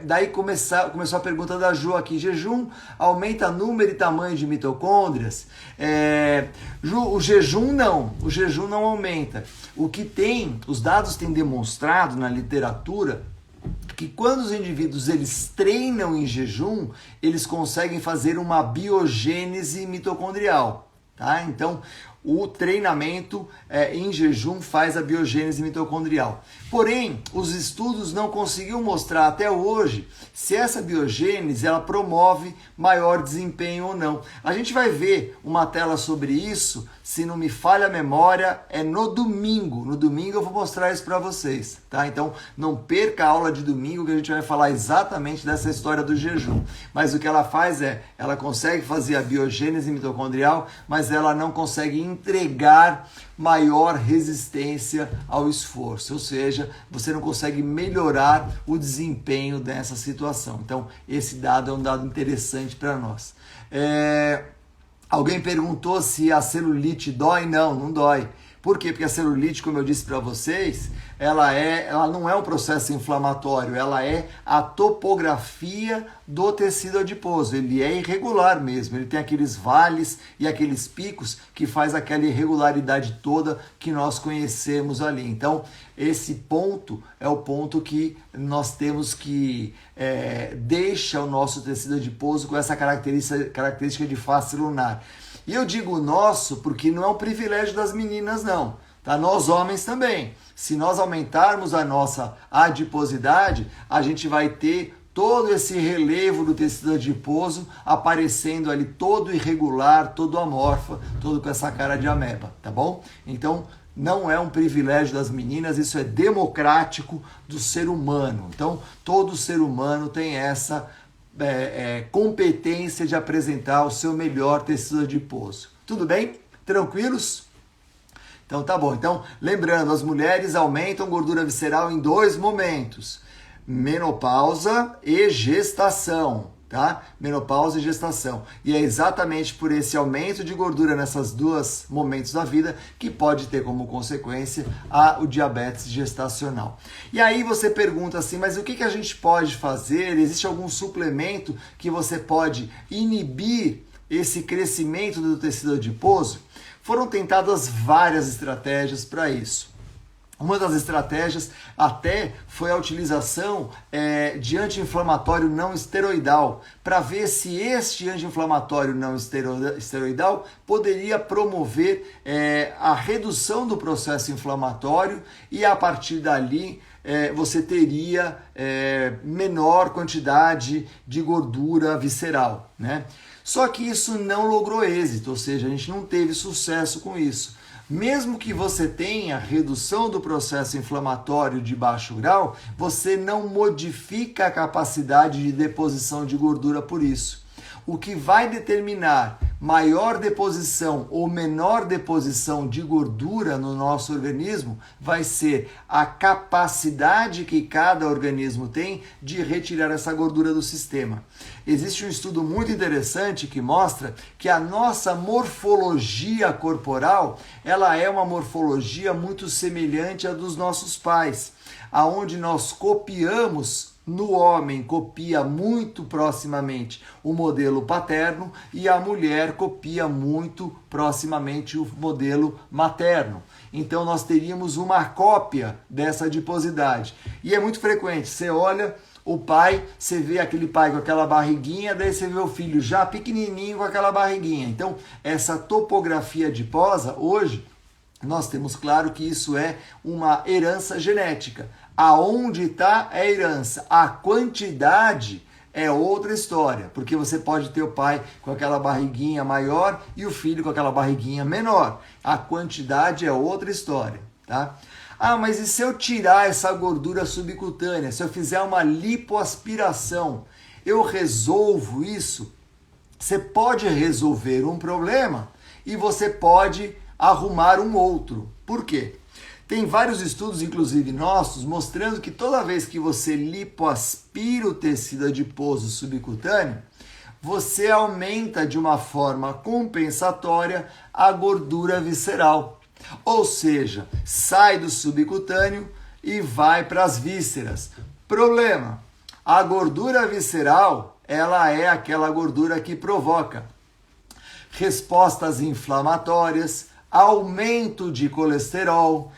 [SPEAKER 1] Daí começou a pergunta da Ju aqui: jejum aumenta número e tamanho de mitocôndrias? Ju, o jejum não aumenta. O que tem, os dados têm demonstrado na literatura que quando os indivíduos eles treinam em jejum, eles conseguem fazer uma biogênese mitocondrial, tá? Então o treinamento em jejum faz a biogênese mitocondrial. Porém, os estudos não conseguiram mostrar até hoje se essa biogênese ela promove maior desempenho ou não. A gente vai ver uma tela sobre isso, se não me falha a memória, é no domingo. No domingo eu vou mostrar isso para vocês, tá? Então não perca a aula de domingo que a gente vai falar exatamente dessa história do jejum. Mas o que ela faz ela consegue fazer a biogênese mitocondrial, mas ela não consegue entregar maior resistência ao esforço, ou seja, você não consegue melhorar o desempenho dessa situação. Então, esse dado é um dado interessante para nós. Alguém perguntou se a celulite dói? Não, não dói. Por quê? Porque a celulite, como eu disse para vocês, ela não é um processo inflamatório, ela é a topografia do tecido adiposo. Ele é irregular mesmo, ele tem aqueles vales e aqueles picos que faz aquela irregularidade toda que nós conhecemos ali. Então, esse ponto é o ponto que nós temos que deixa o nosso tecido adiposo com essa característica de face lunar. E eu digo nosso porque não é um privilégio das meninas, não. Tá? Nós homens também. Se nós aumentarmos a nossa adiposidade, a gente vai ter todo esse relevo do tecido adiposo aparecendo ali todo irregular, todo amorfo, todo com essa cara de ameba, tá bom? Então, não é um privilégio das meninas, isso é democrático do ser humano. Então, todo ser humano tem essa competência de apresentar o seu melhor tecido adiposo. Tudo bem? Tranquilos? Então tá bom. Então, lembrando, as mulheres aumentam gordura visceral em 2 momentos: menopausa e gestação, tá? Menopausa e gestação. E é exatamente por esse aumento de gordura nesses 2 momentos da vida que pode ter como consequência o diabetes gestacional. E aí você pergunta assim, mas o que a gente pode fazer? Existe algum suplemento que você pode inibir esse crescimento do tecido adiposo? Foram tentadas várias estratégias para isso. Uma das estratégias até foi a utilização de anti-inflamatório não esteroidal, para ver se este anti-inflamatório não esteroidal poderia promover a redução do processo inflamatório e a partir dali você teria menor quantidade de gordura visceral, né? Só que isso não logrou êxito, ou seja, a gente não teve sucesso com isso. Mesmo que você tenha redução do processo inflamatório de baixo grau, você não modifica a capacidade de deposição de gordura por isso. O que vai determinar maior deposição ou menor deposição de gordura no nosso organismo vai ser a capacidade que cada organismo tem de retirar essa gordura do sistema. Existe um estudo muito interessante que mostra que a nossa morfologia corporal, ela é uma morfologia muito semelhante à dos nossos pais, aonde nós copiamos. No homem copia muito proximamente o modelo paterno e a mulher copia muito proximamente o modelo materno. Então nós teríamos uma cópia dessa adiposidade. E é muito frequente, você olha o pai, você vê aquele pai com aquela barriguinha, daí você vê o filho já pequenininho com aquela barriguinha. Então essa topografia adiposa, hoje, nós temos claro que isso é uma herança genética. Aonde está a herança? A quantidade é outra história, porque você pode ter o pai com aquela barriguinha maior e o filho com aquela barriguinha menor. A quantidade é outra história, tá? Ah, mas e se eu tirar essa gordura subcutânea? Se eu fizer uma lipoaspiração, eu resolvo isso? Você pode resolver um problema e você pode arrumar um outro. Por quê? Tem vários estudos, inclusive nossos, mostrando que toda vez que você lipoaspira o tecido adiposo subcutâneo, você aumenta de uma forma compensatória a gordura visceral. Ou seja, sai do subcutâneo e vai para as vísceras. Problema, a gordura visceral, ela é aquela gordura que provoca respostas inflamatórias, aumento de colesterol,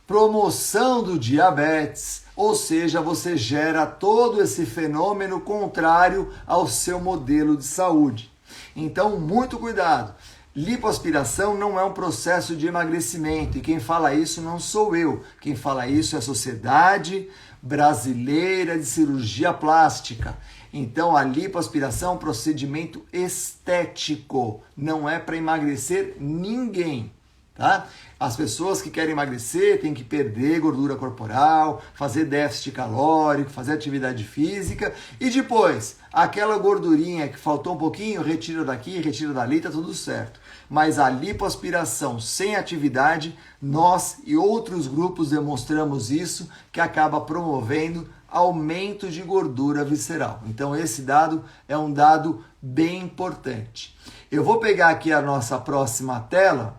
[SPEAKER 1] promoção do diabetes, ou seja, você gera todo esse fenômeno contrário ao seu modelo de saúde. Então, muito cuidado. Lipoaspiração não é um processo de emagrecimento e quem fala isso não sou eu. Quem fala isso é a Sociedade Brasileira de Cirurgia Plástica. Então, a lipoaspiração é um procedimento estético, não é para emagrecer ninguém. tá? As pessoas que querem emagrecer têm que perder gordura corporal, fazer déficit calórico, fazer atividade física e depois, aquela gordurinha que faltou um pouquinho, retira daqui, retira dali, tá tudo certo. Mas a lipoaspiração sem atividade, nós e outros grupos demonstramos isso, que acaba promovendo aumento de gordura visceral. Então esse dado é um dado bem importante. Eu vou pegar aqui a nossa próxima tela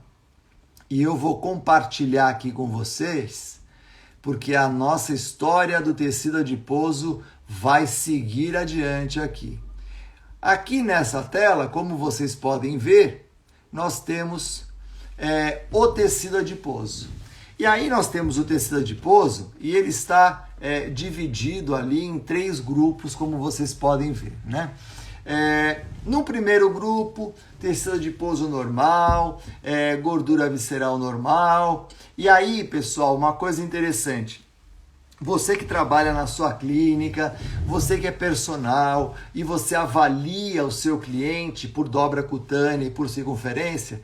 [SPEAKER 1] e eu vou compartilhar aqui com vocês, porque a nossa história do tecido adiposo vai seguir adiante aqui. Aqui nessa tela, como vocês podem ver, nós temos o tecido adiposo. E aí nós temos o tecido adiposo e ele está dividido ali em 3 grupos, como vocês podem ver, né? No primeiro grupo, tecido adiposo normal, gordura visceral normal. E aí, pessoal, uma coisa interessante. Você que trabalha na sua clínica, você que é personal e você avalia o seu cliente por dobra cutânea e por circunferência,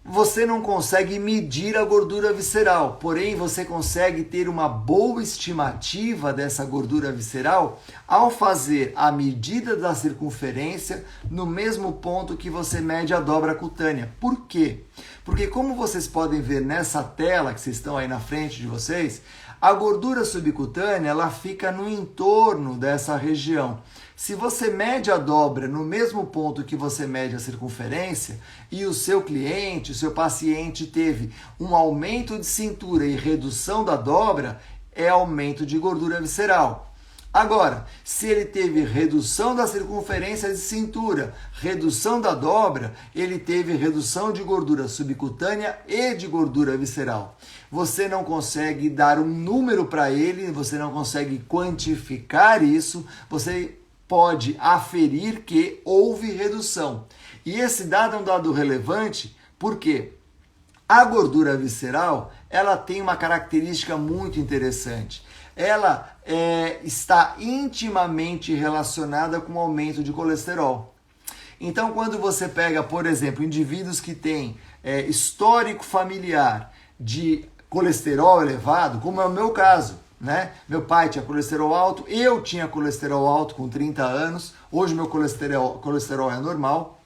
[SPEAKER 1] você não consegue medir a gordura visceral, porém você consegue ter uma boa estimativa dessa gordura visceral ao fazer a medida da circunferência no mesmo ponto que você mede a dobra cutânea. Por quê? Porque como vocês podem ver nessa tela que vocês estão aí na frente de vocês, a gordura subcutânea ela fica no entorno dessa região. Se você mede a dobra no mesmo ponto que você mede a circunferência e o seu cliente, o seu paciente teve um aumento de cintura e redução da dobra, é aumento de gordura visceral. Agora, se ele teve redução da circunferência de cintura, redução da dobra, ele teve redução de gordura subcutânea e de gordura visceral. Você não consegue dar um número para ele, você não consegue quantificar isso, você pode aferir que houve redução. E esse dado é um dado relevante porque a gordura visceral ela tem uma característica muito interessante. Ela está intimamente relacionada com o aumento de colesterol. Então, quando você pega, por exemplo, indivíduos que têm histórico familiar de colesterol elevado, como é o meu caso, né? Meu pai tinha colesterol alto, eu tinha colesterol alto com 30 anos, hoje meu colesterol é normal.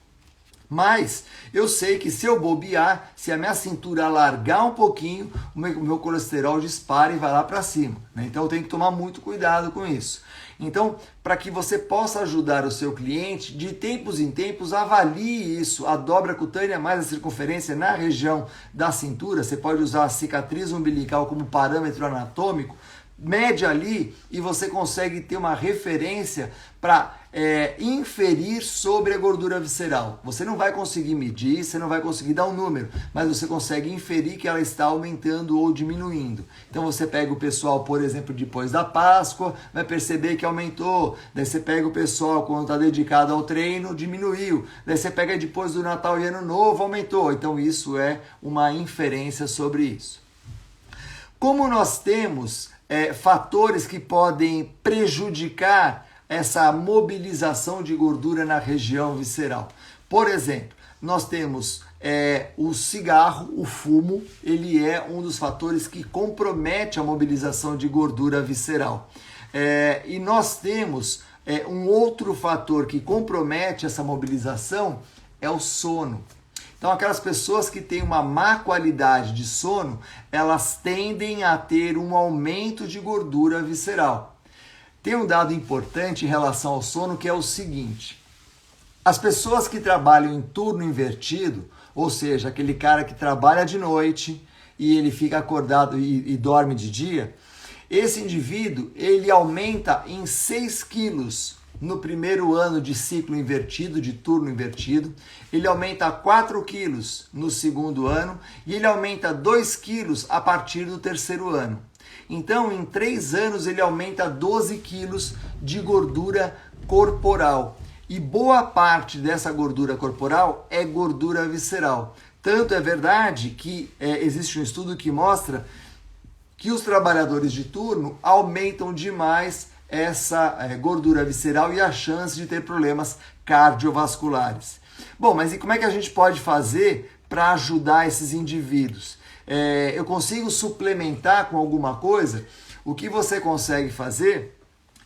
[SPEAKER 1] Mas eu sei que se eu bobear, se a minha cintura alargar um pouquinho, o meu colesterol dispara e vai lá para cima, né? Então eu tenho que tomar muito cuidado com isso. Então, para que você possa ajudar o seu cliente, de tempos em tempos, avalie isso, a dobra cutânea mais a circunferência na região da cintura. Você pode usar a cicatriz umbilical como parâmetro anatômico, mede ali e você consegue ter uma referência para inferir sobre a gordura visceral. Você não vai conseguir medir, você não vai conseguir dar um número, mas você consegue inferir que ela está aumentando ou diminuindo. Então você pega o pessoal, por exemplo, depois da Páscoa, vai perceber que aumentou. Daí você pega o pessoal quando está dedicado ao treino, diminuiu. Daí você pega depois do Natal e Ano Novo, aumentou. Então isso é uma inferência sobre isso. Como nós temos fatores que podem prejudicar essa mobilização de gordura na região visceral. Por exemplo, nós temos o cigarro, o fumo, ele é um dos fatores que compromete a mobilização de gordura visceral. E nós temos um outro fator que compromete essa mobilização, é o sono. Então, aquelas pessoas que têm uma má qualidade de sono, elas tendem a ter um aumento de gordura visceral. Tem um dado importante em relação ao sono que é o seguinte: as pessoas que trabalham em turno invertido, ou seja, aquele cara que trabalha de noite e ele fica acordado e dorme de dia, esse indivíduo ele aumenta em 6 quilos no primeiro ano de ciclo invertido, de turno invertido, ele aumenta 4 quilos no segundo ano e ele aumenta 2 quilos a partir do terceiro ano. Então, em 3 anos, ele aumenta 12 quilos de gordura corporal. E boa parte dessa gordura corporal é gordura visceral. Tanto é verdade que existe um estudo que mostra que os trabalhadores de turno aumentam demais essa gordura visceral e a chance de ter problemas cardiovasculares. Bom, mas e como é que a gente pode fazer para ajudar esses indivíduos? Eu consigo suplementar com alguma coisa? O que você consegue fazer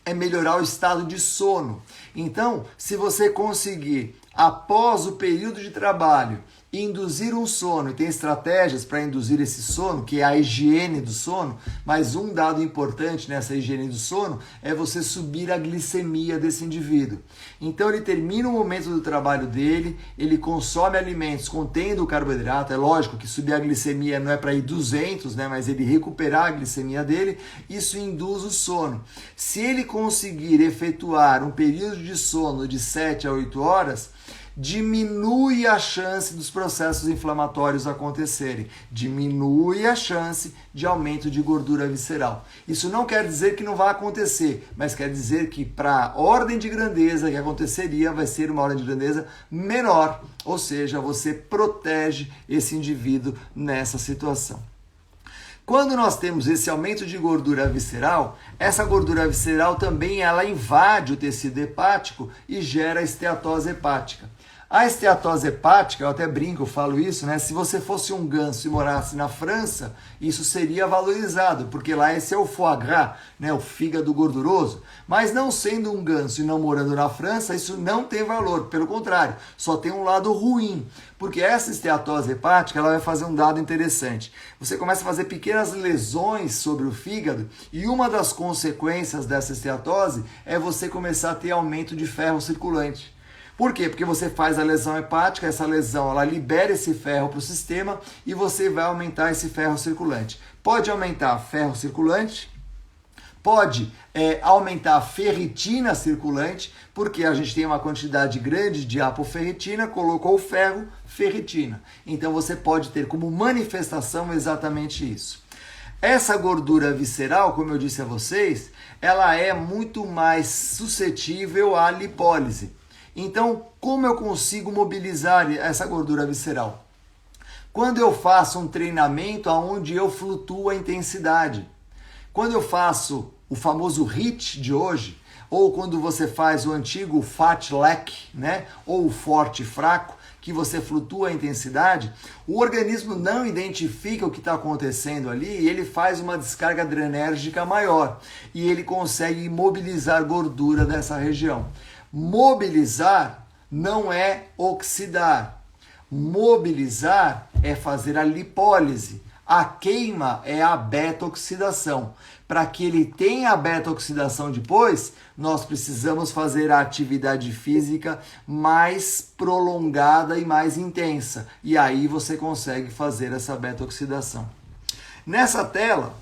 [SPEAKER 1] é melhorar o estado de sono. Então, se você conseguir, após o período de trabalho, induzir um sono, e tem estratégias para induzir esse sono, que é a higiene do sono, mas um dado importante nessa higiene do sono é você subir a glicemia desse indivíduo. Então ele termina o momento do trabalho dele, ele consome alimentos contendo carboidrato, é lógico que subir a glicemia não é para ir 200, né, mas ele recuperar a glicemia dele, isso induz o sono. Se ele conseguir efetuar um período de sono de 7 a 8 horas, diminui a chance dos processos inflamatórios acontecerem, diminui a chance de aumento de gordura visceral. Isso não quer dizer que não vai acontecer, mas quer dizer que para a ordem de grandeza que aconteceria, vai ser uma ordem de grandeza menor, ou seja, você protege esse indivíduo nessa situação. Quando nós temos esse aumento de gordura visceral, essa gordura visceral também ela invade o tecido hepático e gera esteatose hepática. A esteatose hepática, eu até brinco, eu falo isso, né? Se você fosse um ganso e morasse na França, isso seria valorizado, porque lá esse é o foie gras, né? O fígado gorduroso. Mas não sendo um ganso e não morando na França, isso não tem valor, pelo contrário, só tem um lado ruim. Porque essa esteatose hepática ela vai fazer um dado interessante. Você começa a fazer pequenas lesões sobre o fígado e uma das consequências dessa esteatose é você começar a ter aumento de ferro circulante. Por quê? Porque você faz a lesão hepática, essa lesão ela libera esse ferro para o sistema e você vai aumentar esse ferro circulante. Pode aumentar ferro circulante, pode aumentar a ferritina circulante, porque a gente tem uma quantidade grande de apoferritina, colocou o ferro, ferritina. Então você pode ter como manifestação exatamente isso. Essa gordura visceral, como eu disse a vocês, ela é muito mais suscetível à lipólise. Então, como eu consigo mobilizar essa gordura visceral? Quando eu faço um treinamento onde eu flutuo a intensidade. Quando eu faço o famoso HIIT de hoje, ou quando você faz o antigo fat lack, né, ou o forte e fraco, que você flutua a intensidade, o organismo não identifica o que está acontecendo ali e ele faz uma descarga adrenérgica maior e ele consegue mobilizar gordura dessa região. Mobilizar não é oxidar. Mobilizar é fazer a lipólise. A queima é a beta-oxidação. Para que ele tenha a beta-oxidação depois, nós precisamos fazer a atividade física mais prolongada e mais intensa. E aí você consegue fazer essa beta-oxidação. Nessa tela,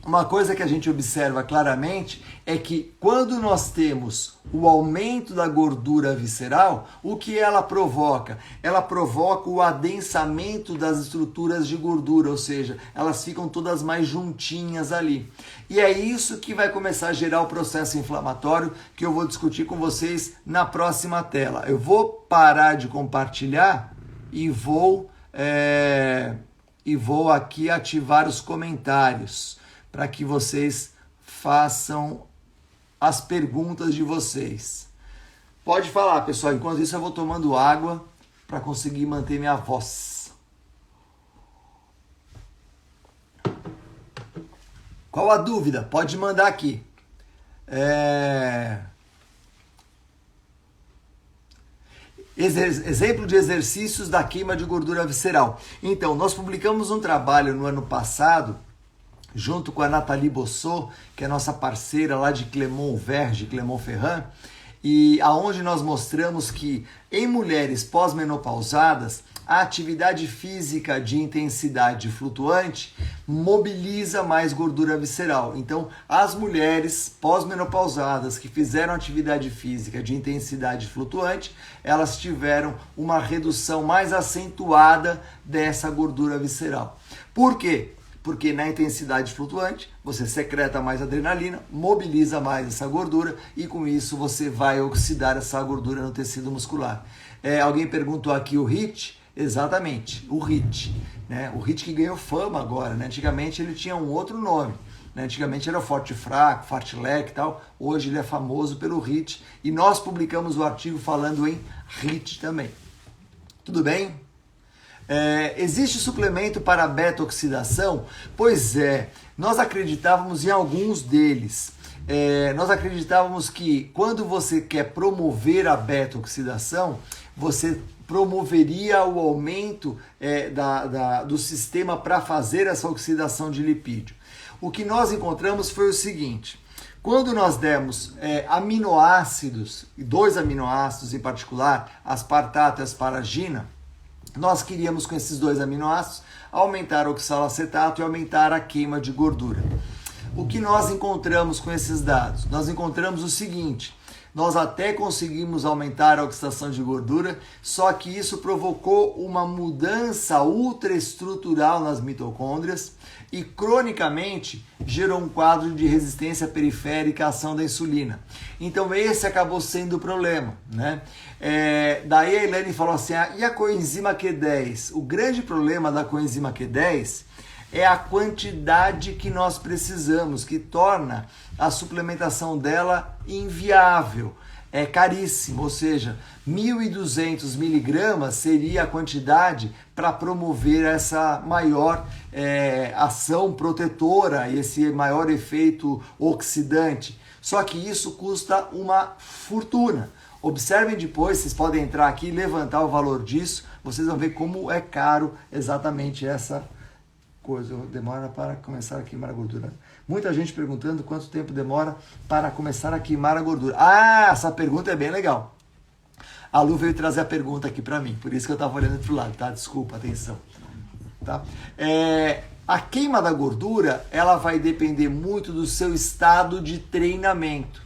[SPEAKER 1] uma coisa que a gente observa claramente é que quando nós temos o aumento da gordura visceral, o que ela provoca? Ela provoca o adensamento das estruturas de gordura, ou seja, elas ficam todas mais juntinhas ali. E é isso que vai começar a gerar o processo inflamatório que eu vou discutir com vocês na próxima tela. Eu vou parar de compartilhar e vou aqui ativar os comentários para que vocês façam as perguntas de vocês. Pode falar, pessoal. Enquanto isso, eu vou tomando água para conseguir manter minha voz. Qual a dúvida? Pode mandar aqui. Exemplo de exercícios da queima de gordura visceral. Então, nós publicamos um trabalho no ano passado junto com a Nathalie Bossot, que é nossa parceira lá de Clermont-Ferrand, Clermont-Ferrand, e aonde nós mostramos que em mulheres pós-menopausadas, a atividade física de intensidade flutuante mobiliza mais gordura visceral. Então, as mulheres pós-menopausadas que fizeram atividade física de intensidade flutuante, elas tiveram uma redução mais acentuada dessa gordura visceral. Por quê? Porque na intensidade flutuante você secreta mais adrenalina, mobiliza mais essa gordura e com isso você vai oxidar essa gordura no tecido muscular. Alguém perguntou aqui o HIIT? Exatamente, o HIIT. Né? O HIIT que ganhou fama agora, né? Antigamente ele tinha um outro nome. Né? Antigamente era forte e fraco, fartlek e tal. Hoje ele é famoso pelo HIIT e nós publicamos o artigo falando em HIIT também. Tudo bem? Existe suplemento para beta-oxidação? Pois é, nós acreditávamos em alguns deles. Nós acreditávamos que quando você quer promover a beta-oxidação, você promoveria o aumento do sistema para fazer essa oxidação de lipídio. O que nós encontramos foi o seguinte: quando nós demos aminoácidos, 2 aminoácidos em particular, aspartato e asparagina, nós queríamos com esses 2 aminoácidos aumentar o oxalacetato e aumentar a queima de gordura. O que nós encontramos com esses dados? Nós encontramos o seguinte: nós até conseguimos aumentar a oxidação de gordura, só que isso provocou uma mudança ultraestrutural nas mitocôndrias e cronicamente gerou um quadro de resistência periférica à ação da insulina. Então esse acabou sendo o problema, né? Daí a Elaine falou assim, e a coenzima Q10? O grande problema da coenzima Q10 é a quantidade que nós precisamos, que torna a suplementação dela inviável. É caríssimo, ou seja, 1.200 miligramas seria a quantidade para promover essa maior ação protetora e esse maior efeito oxidante. Só que isso custa uma fortuna. Observem depois, vocês podem entrar aqui e levantar o valor disso, vocês vão ver como é caro exatamente essa coisa. Demora para começar a queimar a gordura. Muita gente perguntando quanto tempo demora para começar a queimar a gordura. Essa pergunta é bem legal. A Lu veio trazer a pergunta aqui para mim, por isso que eu estava olhando para o lado, tá? Desculpa, atenção. Tá? A queima da gordura, ela vai depender muito do seu estado de treinamento.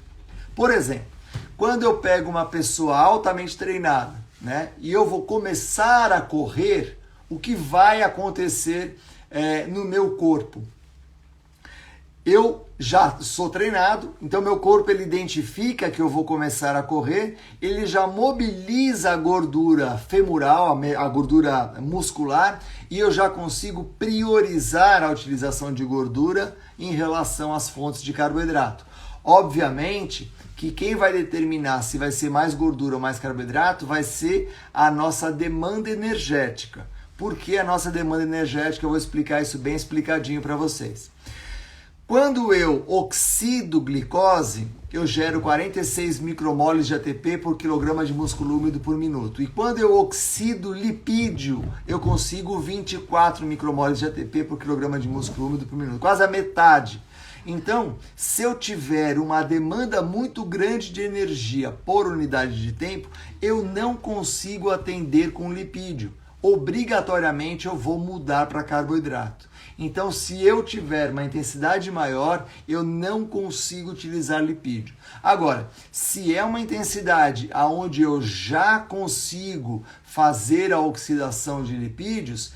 [SPEAKER 1] Por exemplo, quando eu pego uma pessoa altamente treinada, né, e eu vou começar a correr, o que vai acontecer no meu corpo? Eu já sou treinado, então meu corpo ele identifica que eu vou começar a correr, ele já mobiliza a gordura femoral, a gordura muscular, e eu já consigo priorizar a utilização de gordura em relação às fontes de carboidrato. Obviamente que quem vai determinar se vai ser mais gordura ou mais carboidrato vai ser a nossa demanda energética. Por que a nossa demanda energética? Eu vou explicar isso bem explicadinho para vocês. Quando eu oxido glicose, eu gero 46 micromoles de ATP por quilograma de músculo úmido por minuto. E quando eu oxido lipídio, eu consigo 24 micromoles de ATP por quilograma de músculo úmido por minuto. Quase a metade. Então, se eu tiver uma demanda muito grande de energia por unidade de tempo, eu não consigo atender com lipídio. Obrigatoriamente eu vou mudar para carboidrato. Então, se eu tiver uma intensidade maior, eu não consigo utilizar lipídio. Agora, se é uma intensidade onde eu já consigo fazer a oxidação de lipídios,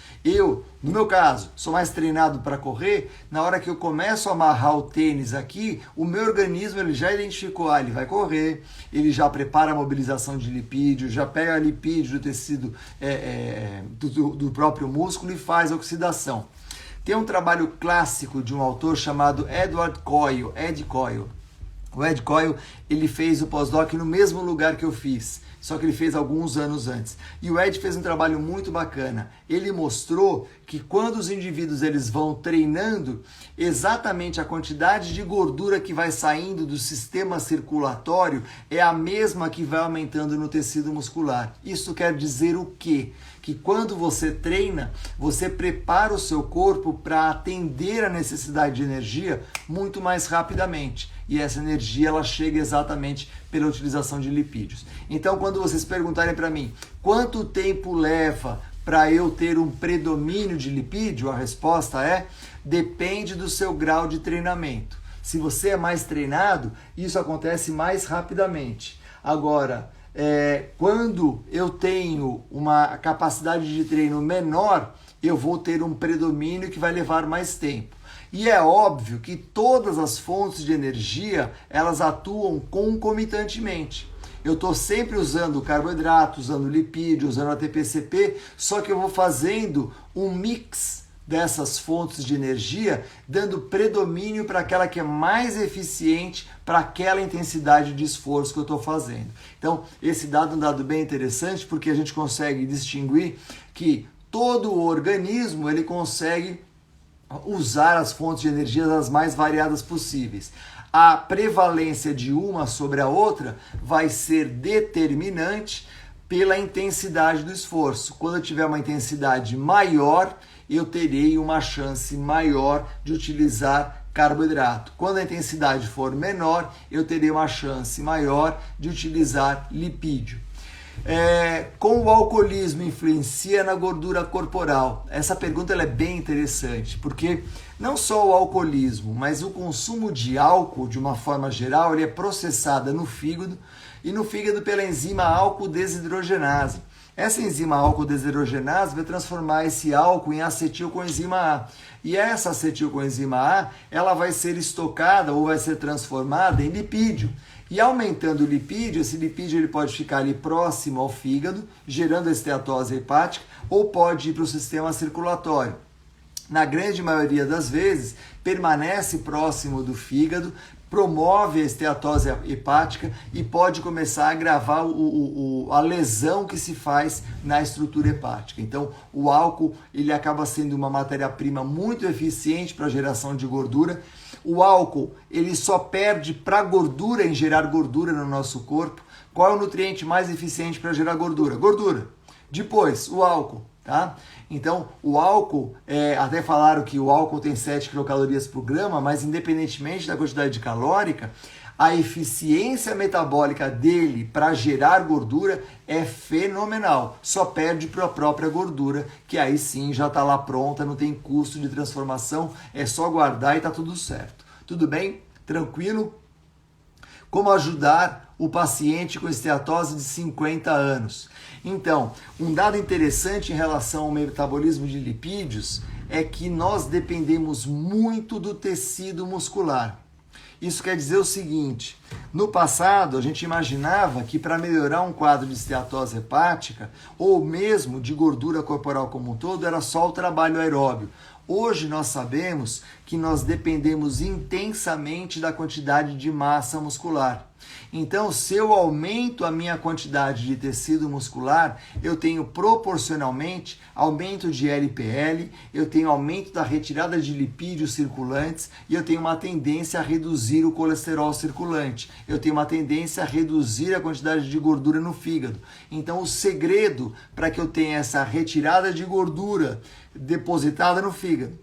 [SPEAKER 1] no meu caso, sou mais treinado para correr, na hora que eu começo a amarrar o tênis aqui, o meu organismo ele já identificou, ele vai correr, ele já prepara a mobilização de lipídio, já pega lipídio do tecido do próprio músculo e faz a oxidação. Tem um trabalho clássico de um autor chamado Ed Coyle. O Ed Coyle, ele fez o pós-doc no mesmo lugar que eu fiz, só que ele fez alguns anos antes. E o Ed fez um trabalho muito bacana. Ele mostrou que quando os indivíduos eles vão treinando, exatamente a quantidade de gordura que vai saindo do sistema circulatório é a mesma que vai aumentando no tecido muscular. Isso quer dizer o quê? Que quando você treina, você prepara o seu corpo para atender a necessidade de energia muito mais rapidamente. E essa energia ela chega exatamente pela utilização de lipídios. Então, quando vocês perguntarem para mim quanto tempo leva para eu ter um predomínio de lipídio, a resposta é: depende do seu grau de treinamento. Se você é mais treinado, isso acontece mais rapidamente. Agora, quando eu tenho uma capacidade de treino menor, eu vou ter um predomínio que vai levar mais tempo. E é óbvio que todas as fontes de energia, elas atuam concomitantemente. Eu estou sempre usando carboidrato, usando lipídio, usando ATP-CP, só que eu vou fazendo um mix dessas fontes de energia, dando predomínio para aquela que é mais eficiente para aquela intensidade de esforço que eu estou fazendo. Então, esse dado é um dado bem interessante, porque a gente consegue distinguir que todo o organismo ele consegue usar as fontes de energia das mais variadas possíveis. A prevalência de uma sobre a outra vai ser determinante pela intensidade do esforço. Quando eu tiver uma intensidade maior, eu terei uma chance maior de utilizar carboidrato. Quando a intensidade for menor, eu terei uma chance maior de utilizar lipídio. Como o alcoolismo influencia na gordura corporal? Essa pergunta ela é bem interessante, porque não só o alcoolismo, mas o consumo de álcool, de uma forma geral, ele é processado no fígado, e no fígado pela enzima álcool desidrogenase. Essa enzima álcool desidrogenase vai transformar esse álcool em acetilcoenzima A. E essa acetilcoenzima A, ela vai ser estocada ou vai ser transformada em lipídio. E aumentando o lipídio, esse lipídio ele pode ficar ali próximo ao fígado, gerando a esteatose hepática, ou pode ir para o sistema circulatório. Na grande maioria das vezes, permanece próximo do fígado, promove a esteatose hepática e pode começar a agravar a lesão que se faz na estrutura hepática. Então, o álcool ele acaba sendo uma matéria-prima muito eficiente para a geração de gordura. O álcool ele só perde para a gordura em gerar gordura no nosso corpo. Qual é o nutriente mais eficiente para gerar gordura? Gordura. Depois, o álcool. Tá? Então, o álcool, até falaram que o álcool tem 7 quilocalorias por grama, mas independentemente da quantidade calórica, a eficiência metabólica dele para gerar gordura é fenomenal. Só perde para a própria gordura, que aí sim já está lá pronta, não tem custo de transformação, é só guardar e está tudo certo. Tudo bem? Tranquilo? Como ajudar o paciente com esteatose de 50 anos? Então, um dado interessante em relação ao metabolismo de lipídios é que nós dependemos muito do tecido muscular. Isso quer dizer o seguinte: no passado a gente imaginava que para melhorar um quadro de esteatose hepática ou mesmo de gordura corporal como um todo era só o trabalho aeróbio. Hoje nós sabemos que nós dependemos intensamente da quantidade de massa muscular. Então, se eu aumento a minha quantidade de tecido muscular, eu tenho proporcionalmente aumento de LPL, eu tenho aumento da retirada de lipídios circulantes e eu tenho uma tendência a reduzir o colesterol circulante. Eu tenho uma tendência a reduzir a quantidade de gordura no fígado. Então, o segredo para que eu tenha essa retirada de gordura depositada no fígado,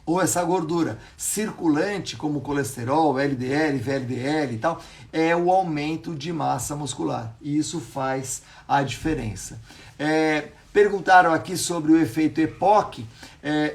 [SPEAKER 1] ou essa gordura circulante, como colesterol, LDL, VLDL e tal, é o aumento de massa muscular. E isso faz a diferença. Perguntaram aqui sobre o efeito EPOC.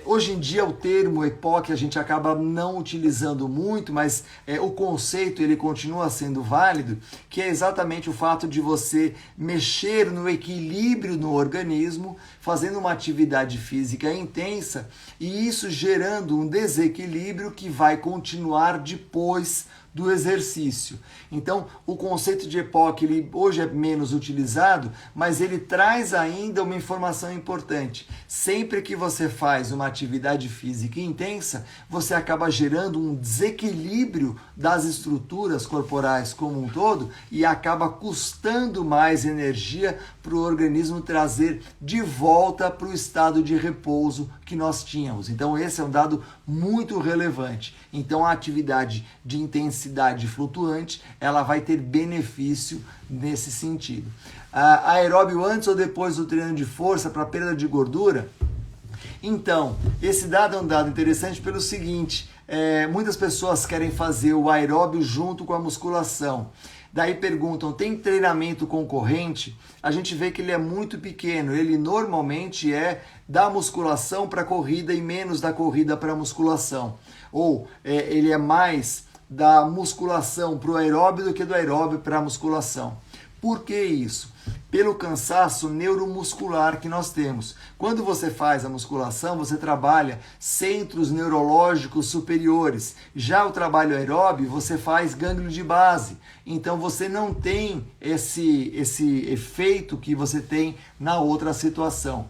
[SPEAKER 1] Hoje em dia o termo EPOC a gente acaba não utilizando muito, mas o conceito ele continua sendo válido, que é exatamente o fato de você mexer no equilíbrio no organismo, fazendo uma atividade física intensa e isso gerando um desequilíbrio que vai continuar depois do exercício. Então, o conceito de EPOC ele hoje é menos utilizado, mas ele traz ainda uma informação importante. Sempre que você faz uma atividade física intensa, você acaba gerando um desequilíbrio das estruturas corporais como um todo e acaba custando mais energia para o organismo trazer de volta para o estado de repouso que nós tínhamos. Então, esse é um dado muito relevante. Então, a atividade de intensidade flutuante, ela vai ter benefício nesse sentido. Aeróbio antes ou depois do treino de força para perda de gordura? Então, esse dado é um dado interessante pelo seguinte, muitas pessoas querem fazer o aeróbio junto com a musculação. Daí perguntam, tem treinamento concorrente? A gente vê que ele é muito pequeno, ele normalmente é da musculação para a corrida e menos da corrida para a musculação. Ou ele é mais da musculação para o aeróbio do que do aeróbio para a musculação. Por que isso? Pelo cansaço neuromuscular que nós temos. Quando você faz a musculação, você trabalha centros neurológicos superiores. Já o trabalho aeróbio, você faz gânglio de base. Então você não tem esse efeito que você tem na outra situação.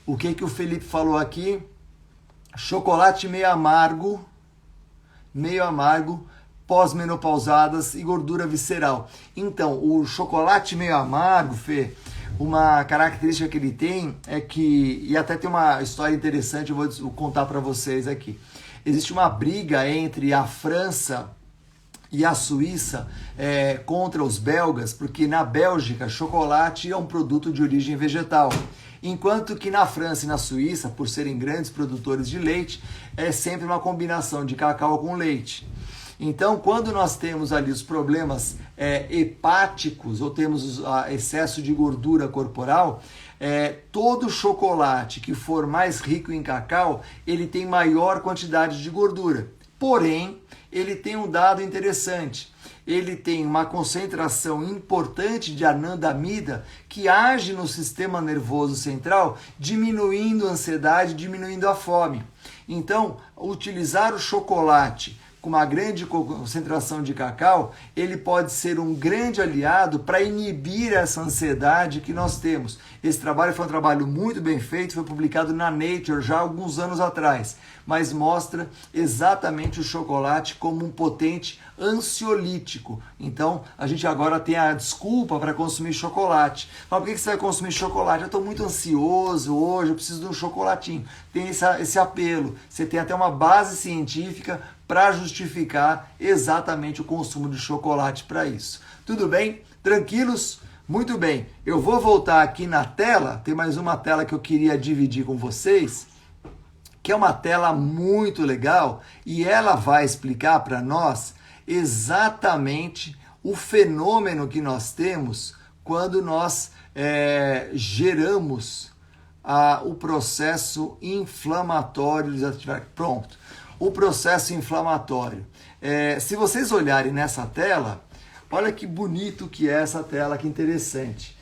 [SPEAKER 1] O que o Felipe falou aqui? Chocolate meio amargo, pós-menopausadas e gordura visceral. Então, o chocolate meio amargo, Fê, uma característica que ele tem é que, e até tem uma história interessante, eu vou contar para vocês aqui. Existe uma briga entre a França e a Suíça contra os belgas, porque na Bélgica chocolate é um produto de origem vegetal, enquanto que na França e na Suíça, por serem grandes produtores de leite, é sempre uma combinação de cacau com leite. Então, quando nós temos ali os problemas hepáticos ou temos excesso de gordura corporal, todo chocolate que for mais rico em cacau, ele tem maior quantidade de gordura. Porém, ele tem um dado interessante. Ele tem uma concentração importante de anandamida que age no sistema nervoso central, diminuindo a ansiedade, diminuindo a fome. Então, utilizar o chocolate com uma grande concentração de cacau, ele pode ser um grande aliado para inibir essa ansiedade que nós temos. Esse trabalho foi um trabalho muito bem feito, foi publicado na Nature já há alguns anos atrás, mas mostra exatamente o chocolate como um potente ansiolítico. Então, a gente agora tem a desculpa para consumir chocolate. Mas por que você vai consumir chocolate? Eu estou muito ansioso hoje, eu preciso de um chocolatinho. Tem esse apelo. Você tem até uma base científica para justificar exatamente o consumo de chocolate para isso. Tudo bem? Tranquilos? Muito bem. Eu vou voltar aqui na tela, tem mais uma tela que eu queria dividir com vocês, que é uma tela muito legal e ela vai explicar para nós exatamente o fenômeno que nós temos quando nós geramos o processo inflamatório desativar. Pronto. O processo inflamatório. Se vocês olharem nessa tela, olha que bonito que é essa tela, que interessante.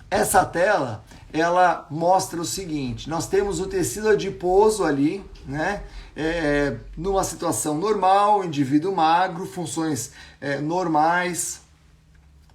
[SPEAKER 1] Essa tela, ela mostra o seguinte, nós temos o tecido adiposo ali, né? Numa situação normal, indivíduo magro, funções normais,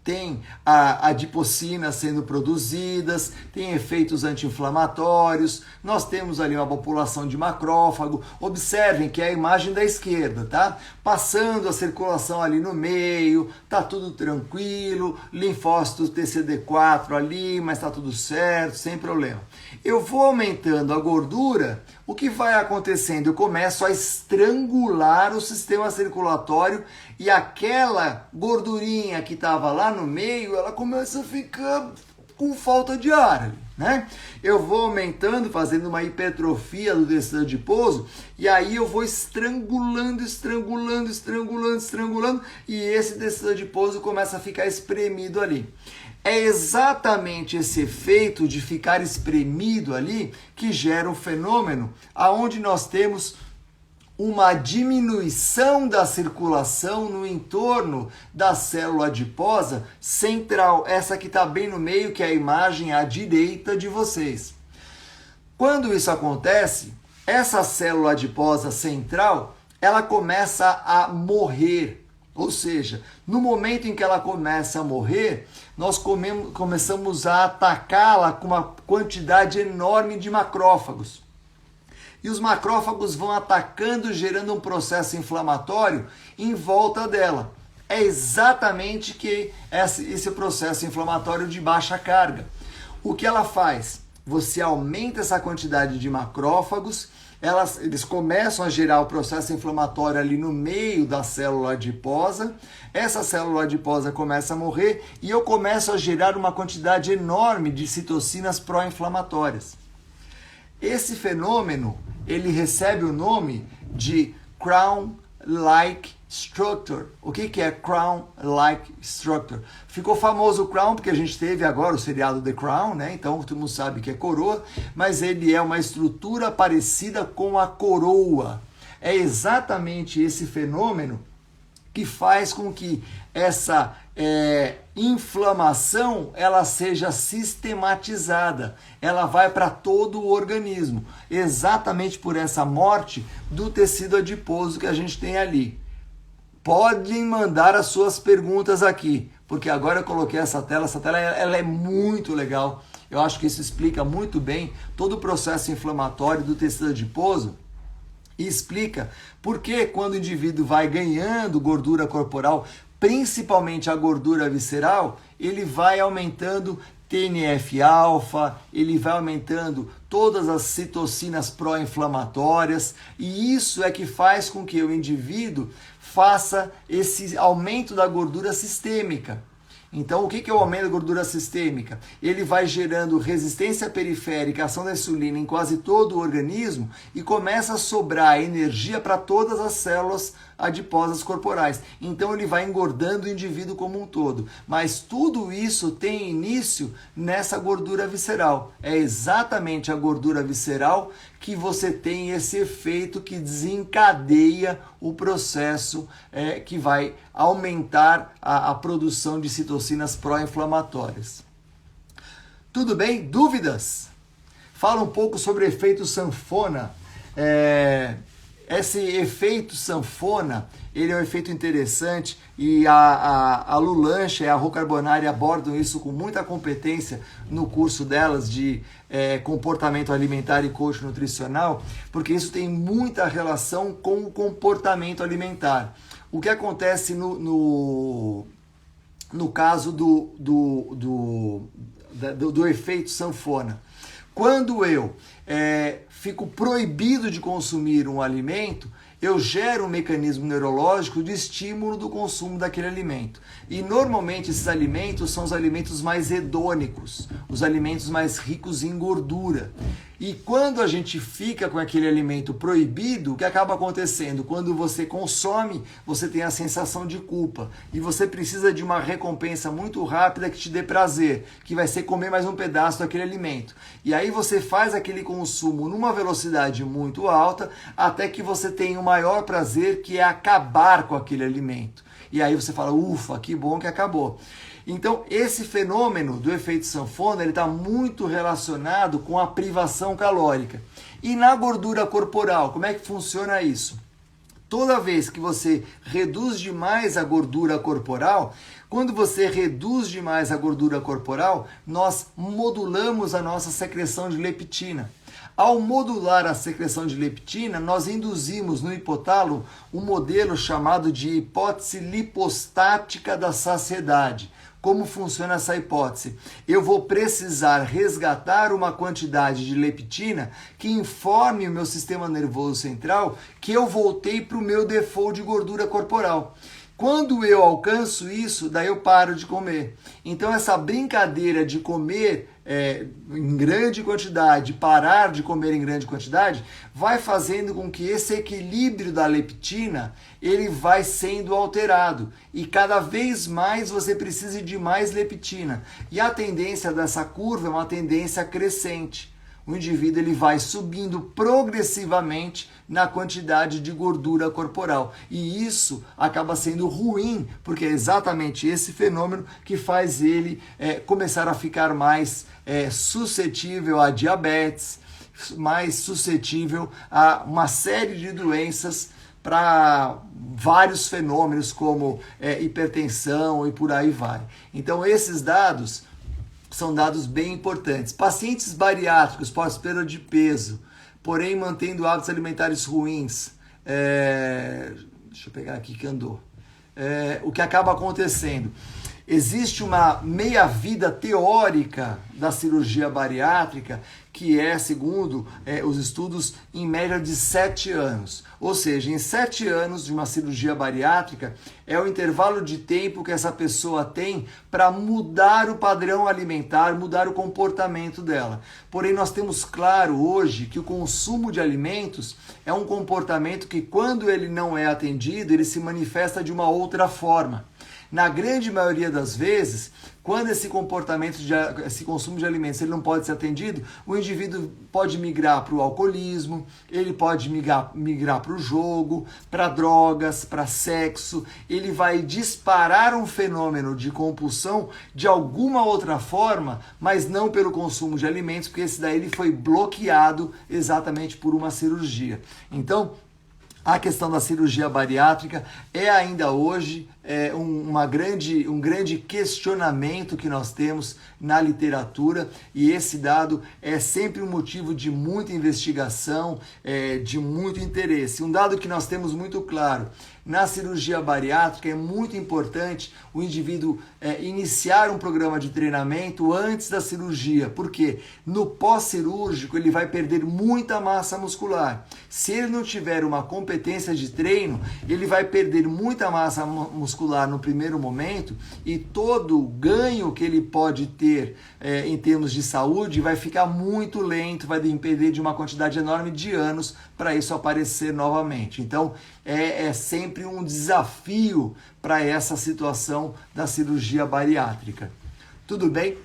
[SPEAKER 1] tem a adipocina sendo produzidas, tem efeitos anti-inflamatórios, nós temos ali uma população de macrófago, observem que é a imagem da esquerda, tá? Passando a circulação ali no meio, tá tudo tranquilo, linfócitos TCD4 ali, mas tá tudo certo, sem problema. Eu vou aumentando a gordura, o que vai acontecendo? Eu começo a estrangular o sistema circulatório e aquela gordurinha que estava lá no meio, ela começa a ficar com falta de ar, né? Eu vou aumentando, fazendo uma hipertrofia do tecido adiposo e aí eu vou estrangulando e esse tecido adiposo começa a ficar espremido ali. É exatamente esse efeito de ficar espremido ali que gera um fenômeno aonde nós temos uma diminuição da circulação no entorno da célula adiposa central, essa que está bem no meio, que é a imagem à direita de vocês. Quando isso acontece, essa célula adiposa central, ela começa a morrer. Ou seja, no momento em que ela começa a morrer, nós começamos a atacá-la com uma quantidade enorme de macrófagos. E os macrófagos vão atacando, gerando um processo inflamatório em volta dela. É exatamente esse processo inflamatório de baixa carga. O que ela faz? Você aumenta essa quantidade de macrófagos, eles começam a gerar o processo inflamatório ali no meio da célula adiposa, essa célula adiposa começa a morrer e eu começo a gerar uma quantidade enorme de citocinas pró-inflamatórias. Esse fenômeno, ele recebe o nome de Crown-like structure. O que é Crown-like structure? Ficou famoso o Crown porque a gente teve agora o seriado The Crown, né? Então todo mundo sabe que é coroa, mas ele é uma estrutura parecida com a coroa. É exatamente esse fenômeno que faz com que essa inflamação ela seja sistematizada, ela vai para todo o organismo, exatamente por essa morte do tecido adiposo que a gente tem ali. Podem mandar as suas perguntas aqui, porque agora eu coloquei essa tela ela é muito legal, eu acho que isso explica muito bem todo o processo inflamatório do tecido adiposo e explica por que quando o indivíduo vai ganhando gordura corporal, principalmente a gordura visceral, ele vai aumentando TNF-alfa, ele vai aumentando todas as citocinas pró-inflamatórias, e isso é que faz com que o indivíduo faça esse aumento da gordura sistêmica. Então, o que é o aumento da gordura sistêmica? Ele vai gerando resistência periférica, ação da insulina em quase todo o organismo e começa a sobrar energia para todas as células adiposas corporais. Então, ele vai engordando o indivíduo como um todo. Mas tudo isso tem início nessa gordura visceral. É exatamente a gordura visceral que você tem esse efeito que desencadeia o processo que vai aumentar a produção de citocinas pró-inflamatórias. Tudo bem? Dúvidas? Fala um pouco sobre o efeito sanfona. Esse efeito sanfona, ele é um efeito interessante e a Lulancha e a Rô Carbonari abordam isso com muita competência no curso delas de comportamento alimentar e coach nutricional, porque isso tem muita relação com o comportamento alimentar. O que acontece no caso do efeito sanfona? Quando eu fico proibido de consumir um alimento, eu gero um mecanismo neurológico de estímulo do consumo daquele alimento. E normalmente esses alimentos são os alimentos mais hedônicos, os alimentos mais ricos em gordura. E quando a gente fica com aquele alimento proibido, o que acaba acontecendo? Quando você consome, você tem a sensação de culpa. E você precisa de uma recompensa muito rápida que te dê prazer, que vai ser comer mais um pedaço daquele alimento. E aí você faz aquele consumo numa velocidade muito alta, até que você tenha o maior prazer, que é acabar com aquele alimento. E aí você fala, ufa, que bom que acabou. Então, esse fenômeno do efeito sanfona, ele está muito relacionado com a privação calórica. E na gordura corporal, como é que funciona isso? Toda vez que você reduz demais a gordura corporal, quando você reduz demais a gordura corporal, nós modulamos a nossa secreção de leptina. Ao modular a secreção de leptina, nós induzimos no hipotálamo um modelo chamado de hipótese lipostática da saciedade. Como funciona essa hipótese? Eu vou precisar resgatar uma quantidade de leptina que informe o meu sistema nervoso central que eu voltei para o meu default de gordura corporal. Quando eu alcanço isso, daí eu paro de comer. Então essa brincadeira de comer em grande quantidade, parar de comer em grande quantidade, vai fazendo com que esse equilíbrio da leptina, ele vai sendo alterado. E cada vez mais você precisa de mais leptina. E a tendência dessa curva é uma tendência crescente. O indivíduo ele vai subindo progressivamente na quantidade de gordura corporal. E isso acaba sendo ruim, porque é exatamente esse fenômeno que faz ele começar a ficar mais suscetível a diabetes, mais suscetível a uma série de doenças, para vários fenômenos como hipertensão e por aí vai. Então esses dados são dados bem importantes. Pacientes bariátricos pós-perda de peso, porém mantendo hábitos alimentares ruins. Deixa eu pegar aqui que andou. O que acaba acontecendo? Existe uma meia-vida teórica da cirurgia bariátrica que é, segundo os estudos, em média de 7 anos. Ou seja, em 7 anos de uma cirurgia bariátrica é o intervalo de tempo que essa pessoa tem para mudar o padrão alimentar, mudar o comportamento dela. Porém, nós temos claro hoje que o consumo de alimentos é um comportamento que, quando ele não é atendido, ele se manifesta de uma outra forma. Na grande maioria das vezes, quando esse esse consumo de alimentos ele não pode ser atendido, o indivíduo pode migrar para o alcoolismo, ele pode migrar para o jogo, para drogas, para sexo, ele vai disparar um fenômeno de compulsão de alguma outra forma, mas não pelo consumo de alimentos, porque esse daí ele foi bloqueado exatamente por uma cirurgia. Então, a questão da cirurgia bariátrica é ainda hoje um grande questionamento que nós temos na literatura, e esse dado é sempre um motivo de muita investigação, de muito interesse. Um dado que nós temos muito claro na cirurgia bariátrica é muito importante o indivíduo iniciar um programa de treinamento antes da cirurgia, porque no pós-cirúrgico ele vai perder muita massa muscular. Se ele não tiver uma competência de treino, ele vai perder muita massa muscular no primeiro momento e todo o ganho que ele pode ter em termos de saúde vai ficar muito lento, vai depender de uma quantidade enorme de anos para isso aparecer novamente. Então, é sempre um desafio para essa situação da cirurgia bariátrica. Tudo bem?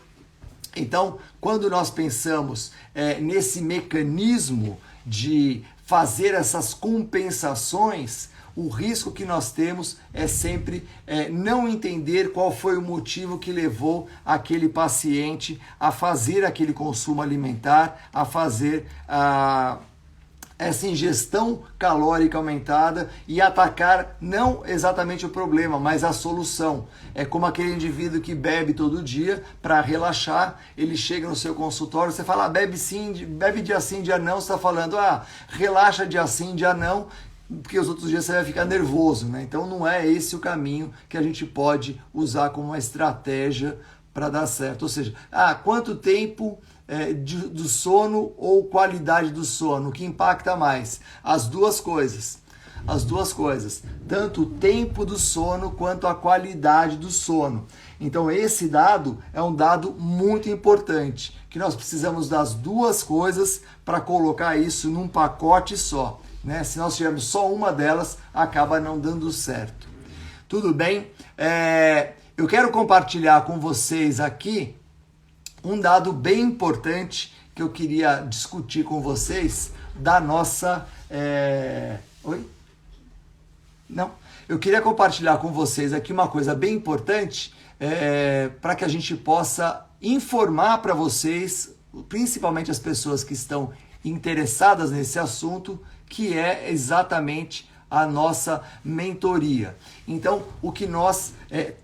[SPEAKER 1] Então, quando nós pensamos nesse mecanismo de fazer essas compensações, o risco que nós temos é sempre não entender qual foi o motivo que levou aquele paciente a fazer aquele consumo alimentar, a fazer essa ingestão calórica aumentada e atacar não exatamente o problema, mas a solução. É como aquele indivíduo que bebe todo dia para relaxar, ele chega no seu consultório, você fala, bebe sim, bebe dia sim, dia não, você está falando, relaxa dia sim, dia não, porque os outros dias você vai ficar nervoso, né? Então não é esse o caminho que a gente pode usar como uma estratégia para dar certo. Ou seja, quanto tempo do sono ou qualidade do sono, o que impacta mais? As duas coisas. As duas coisas, tanto o tempo do sono quanto a qualidade do sono. Então esse dado é um dado muito importante, que nós precisamos das duas coisas para colocar isso num pacote só. Né? Se nós tivermos só uma delas, acaba não dando certo. Tudo bem? Eu quero compartilhar com vocês aqui um dado bem importante que eu queria discutir com vocês da nossa... Oi? Não. Eu queria compartilhar com vocês aqui uma coisa bem importante para que a gente possa informar para vocês, principalmente as pessoas que estão interessadas nesse assunto, que é exatamente a nossa mentoria. Então, o que nós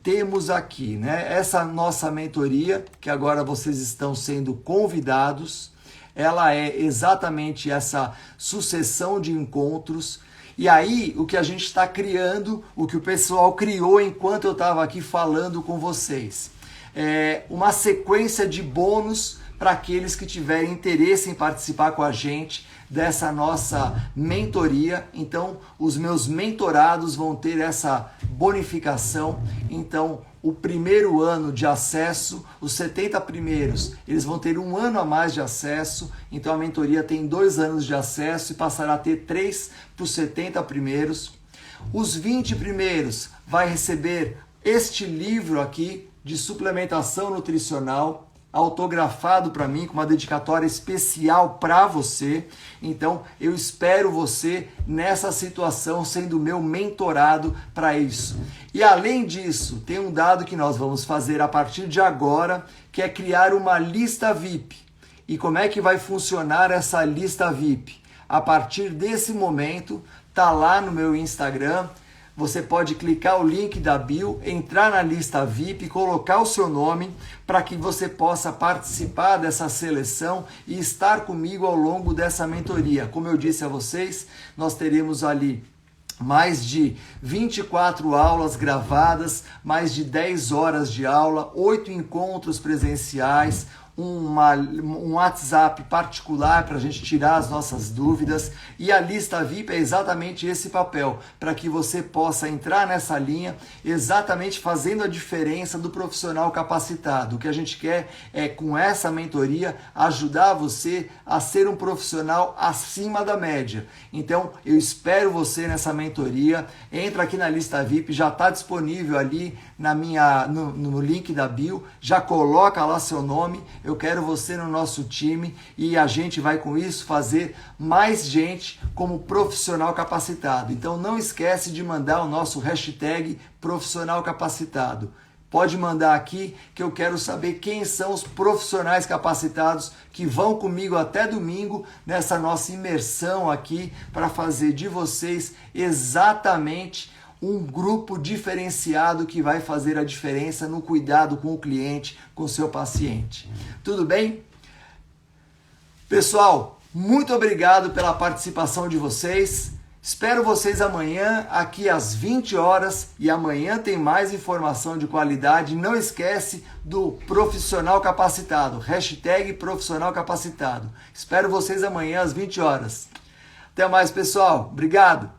[SPEAKER 1] temos aqui, né? Essa nossa mentoria, que agora vocês estão sendo convidados, ela é exatamente essa sucessão de encontros. E aí, o que a gente está criando, o que o pessoal criou enquanto eu estava aqui falando com vocês, uma sequência de bônus para aqueles que tiverem interesse em participar com a gente dessa nossa mentoria. Então, os meus mentorados vão ter essa bonificação. Então, o primeiro ano de acesso, os 70 primeiros, eles vão ter 1 ano a mais de acesso. Então, a mentoria tem 2 anos de acesso e passará a ter 3 para os 70 primeiros. Os 20 primeiros vai receber este livro aqui de suplementação nutricional, autografado para mim, com uma dedicatória especial para você. Então, eu espero você nessa situação, sendo meu mentorado para isso. E além disso, tem um dado que nós vamos fazer a partir de agora, que é criar uma lista VIP. E como é que vai funcionar essa lista VIP? A partir desse momento, tá lá no meu Instagram. Você pode clicar o link da bio, entrar na lista VIP, colocar o seu nome para que você possa participar dessa seleção e estar comigo ao longo dessa mentoria. Como eu disse a vocês, nós teremos ali mais de 24 aulas gravadas, mais de 10 horas de aula, 8 encontros presenciais, um WhatsApp particular para a gente tirar as nossas dúvidas, e a lista VIP é exatamente esse papel, para que você possa entrar nessa linha, exatamente fazendo a diferença do profissional capacitado. O que a gente quer é, com essa mentoria, ajudar você a ser um profissional acima da média. Então, eu espero você nessa mentoria. Entra aqui na lista VIP, já está disponível ali no link da bio, já coloca lá seu nome. Eu quero você no nosso time e a gente vai com isso fazer mais gente como profissional capacitado. Então não esquece de mandar o nosso hashtag profissional capacitado. Pode mandar aqui que eu quero saber quem são os profissionais capacitados que vão comigo até domingo nessa nossa imersão aqui para fazer de vocês exatamente um grupo diferenciado que vai fazer a diferença no cuidado com o cliente, com o seu paciente. Tudo bem? Pessoal, muito obrigado pela participação de vocês. Espero vocês amanhã aqui às 20 horas e amanhã tem mais informação de qualidade. Não esquece do profissional capacitado, hashtag profissional capacitado. Espero vocês amanhã às 20 horas. Até mais, pessoal. Obrigado.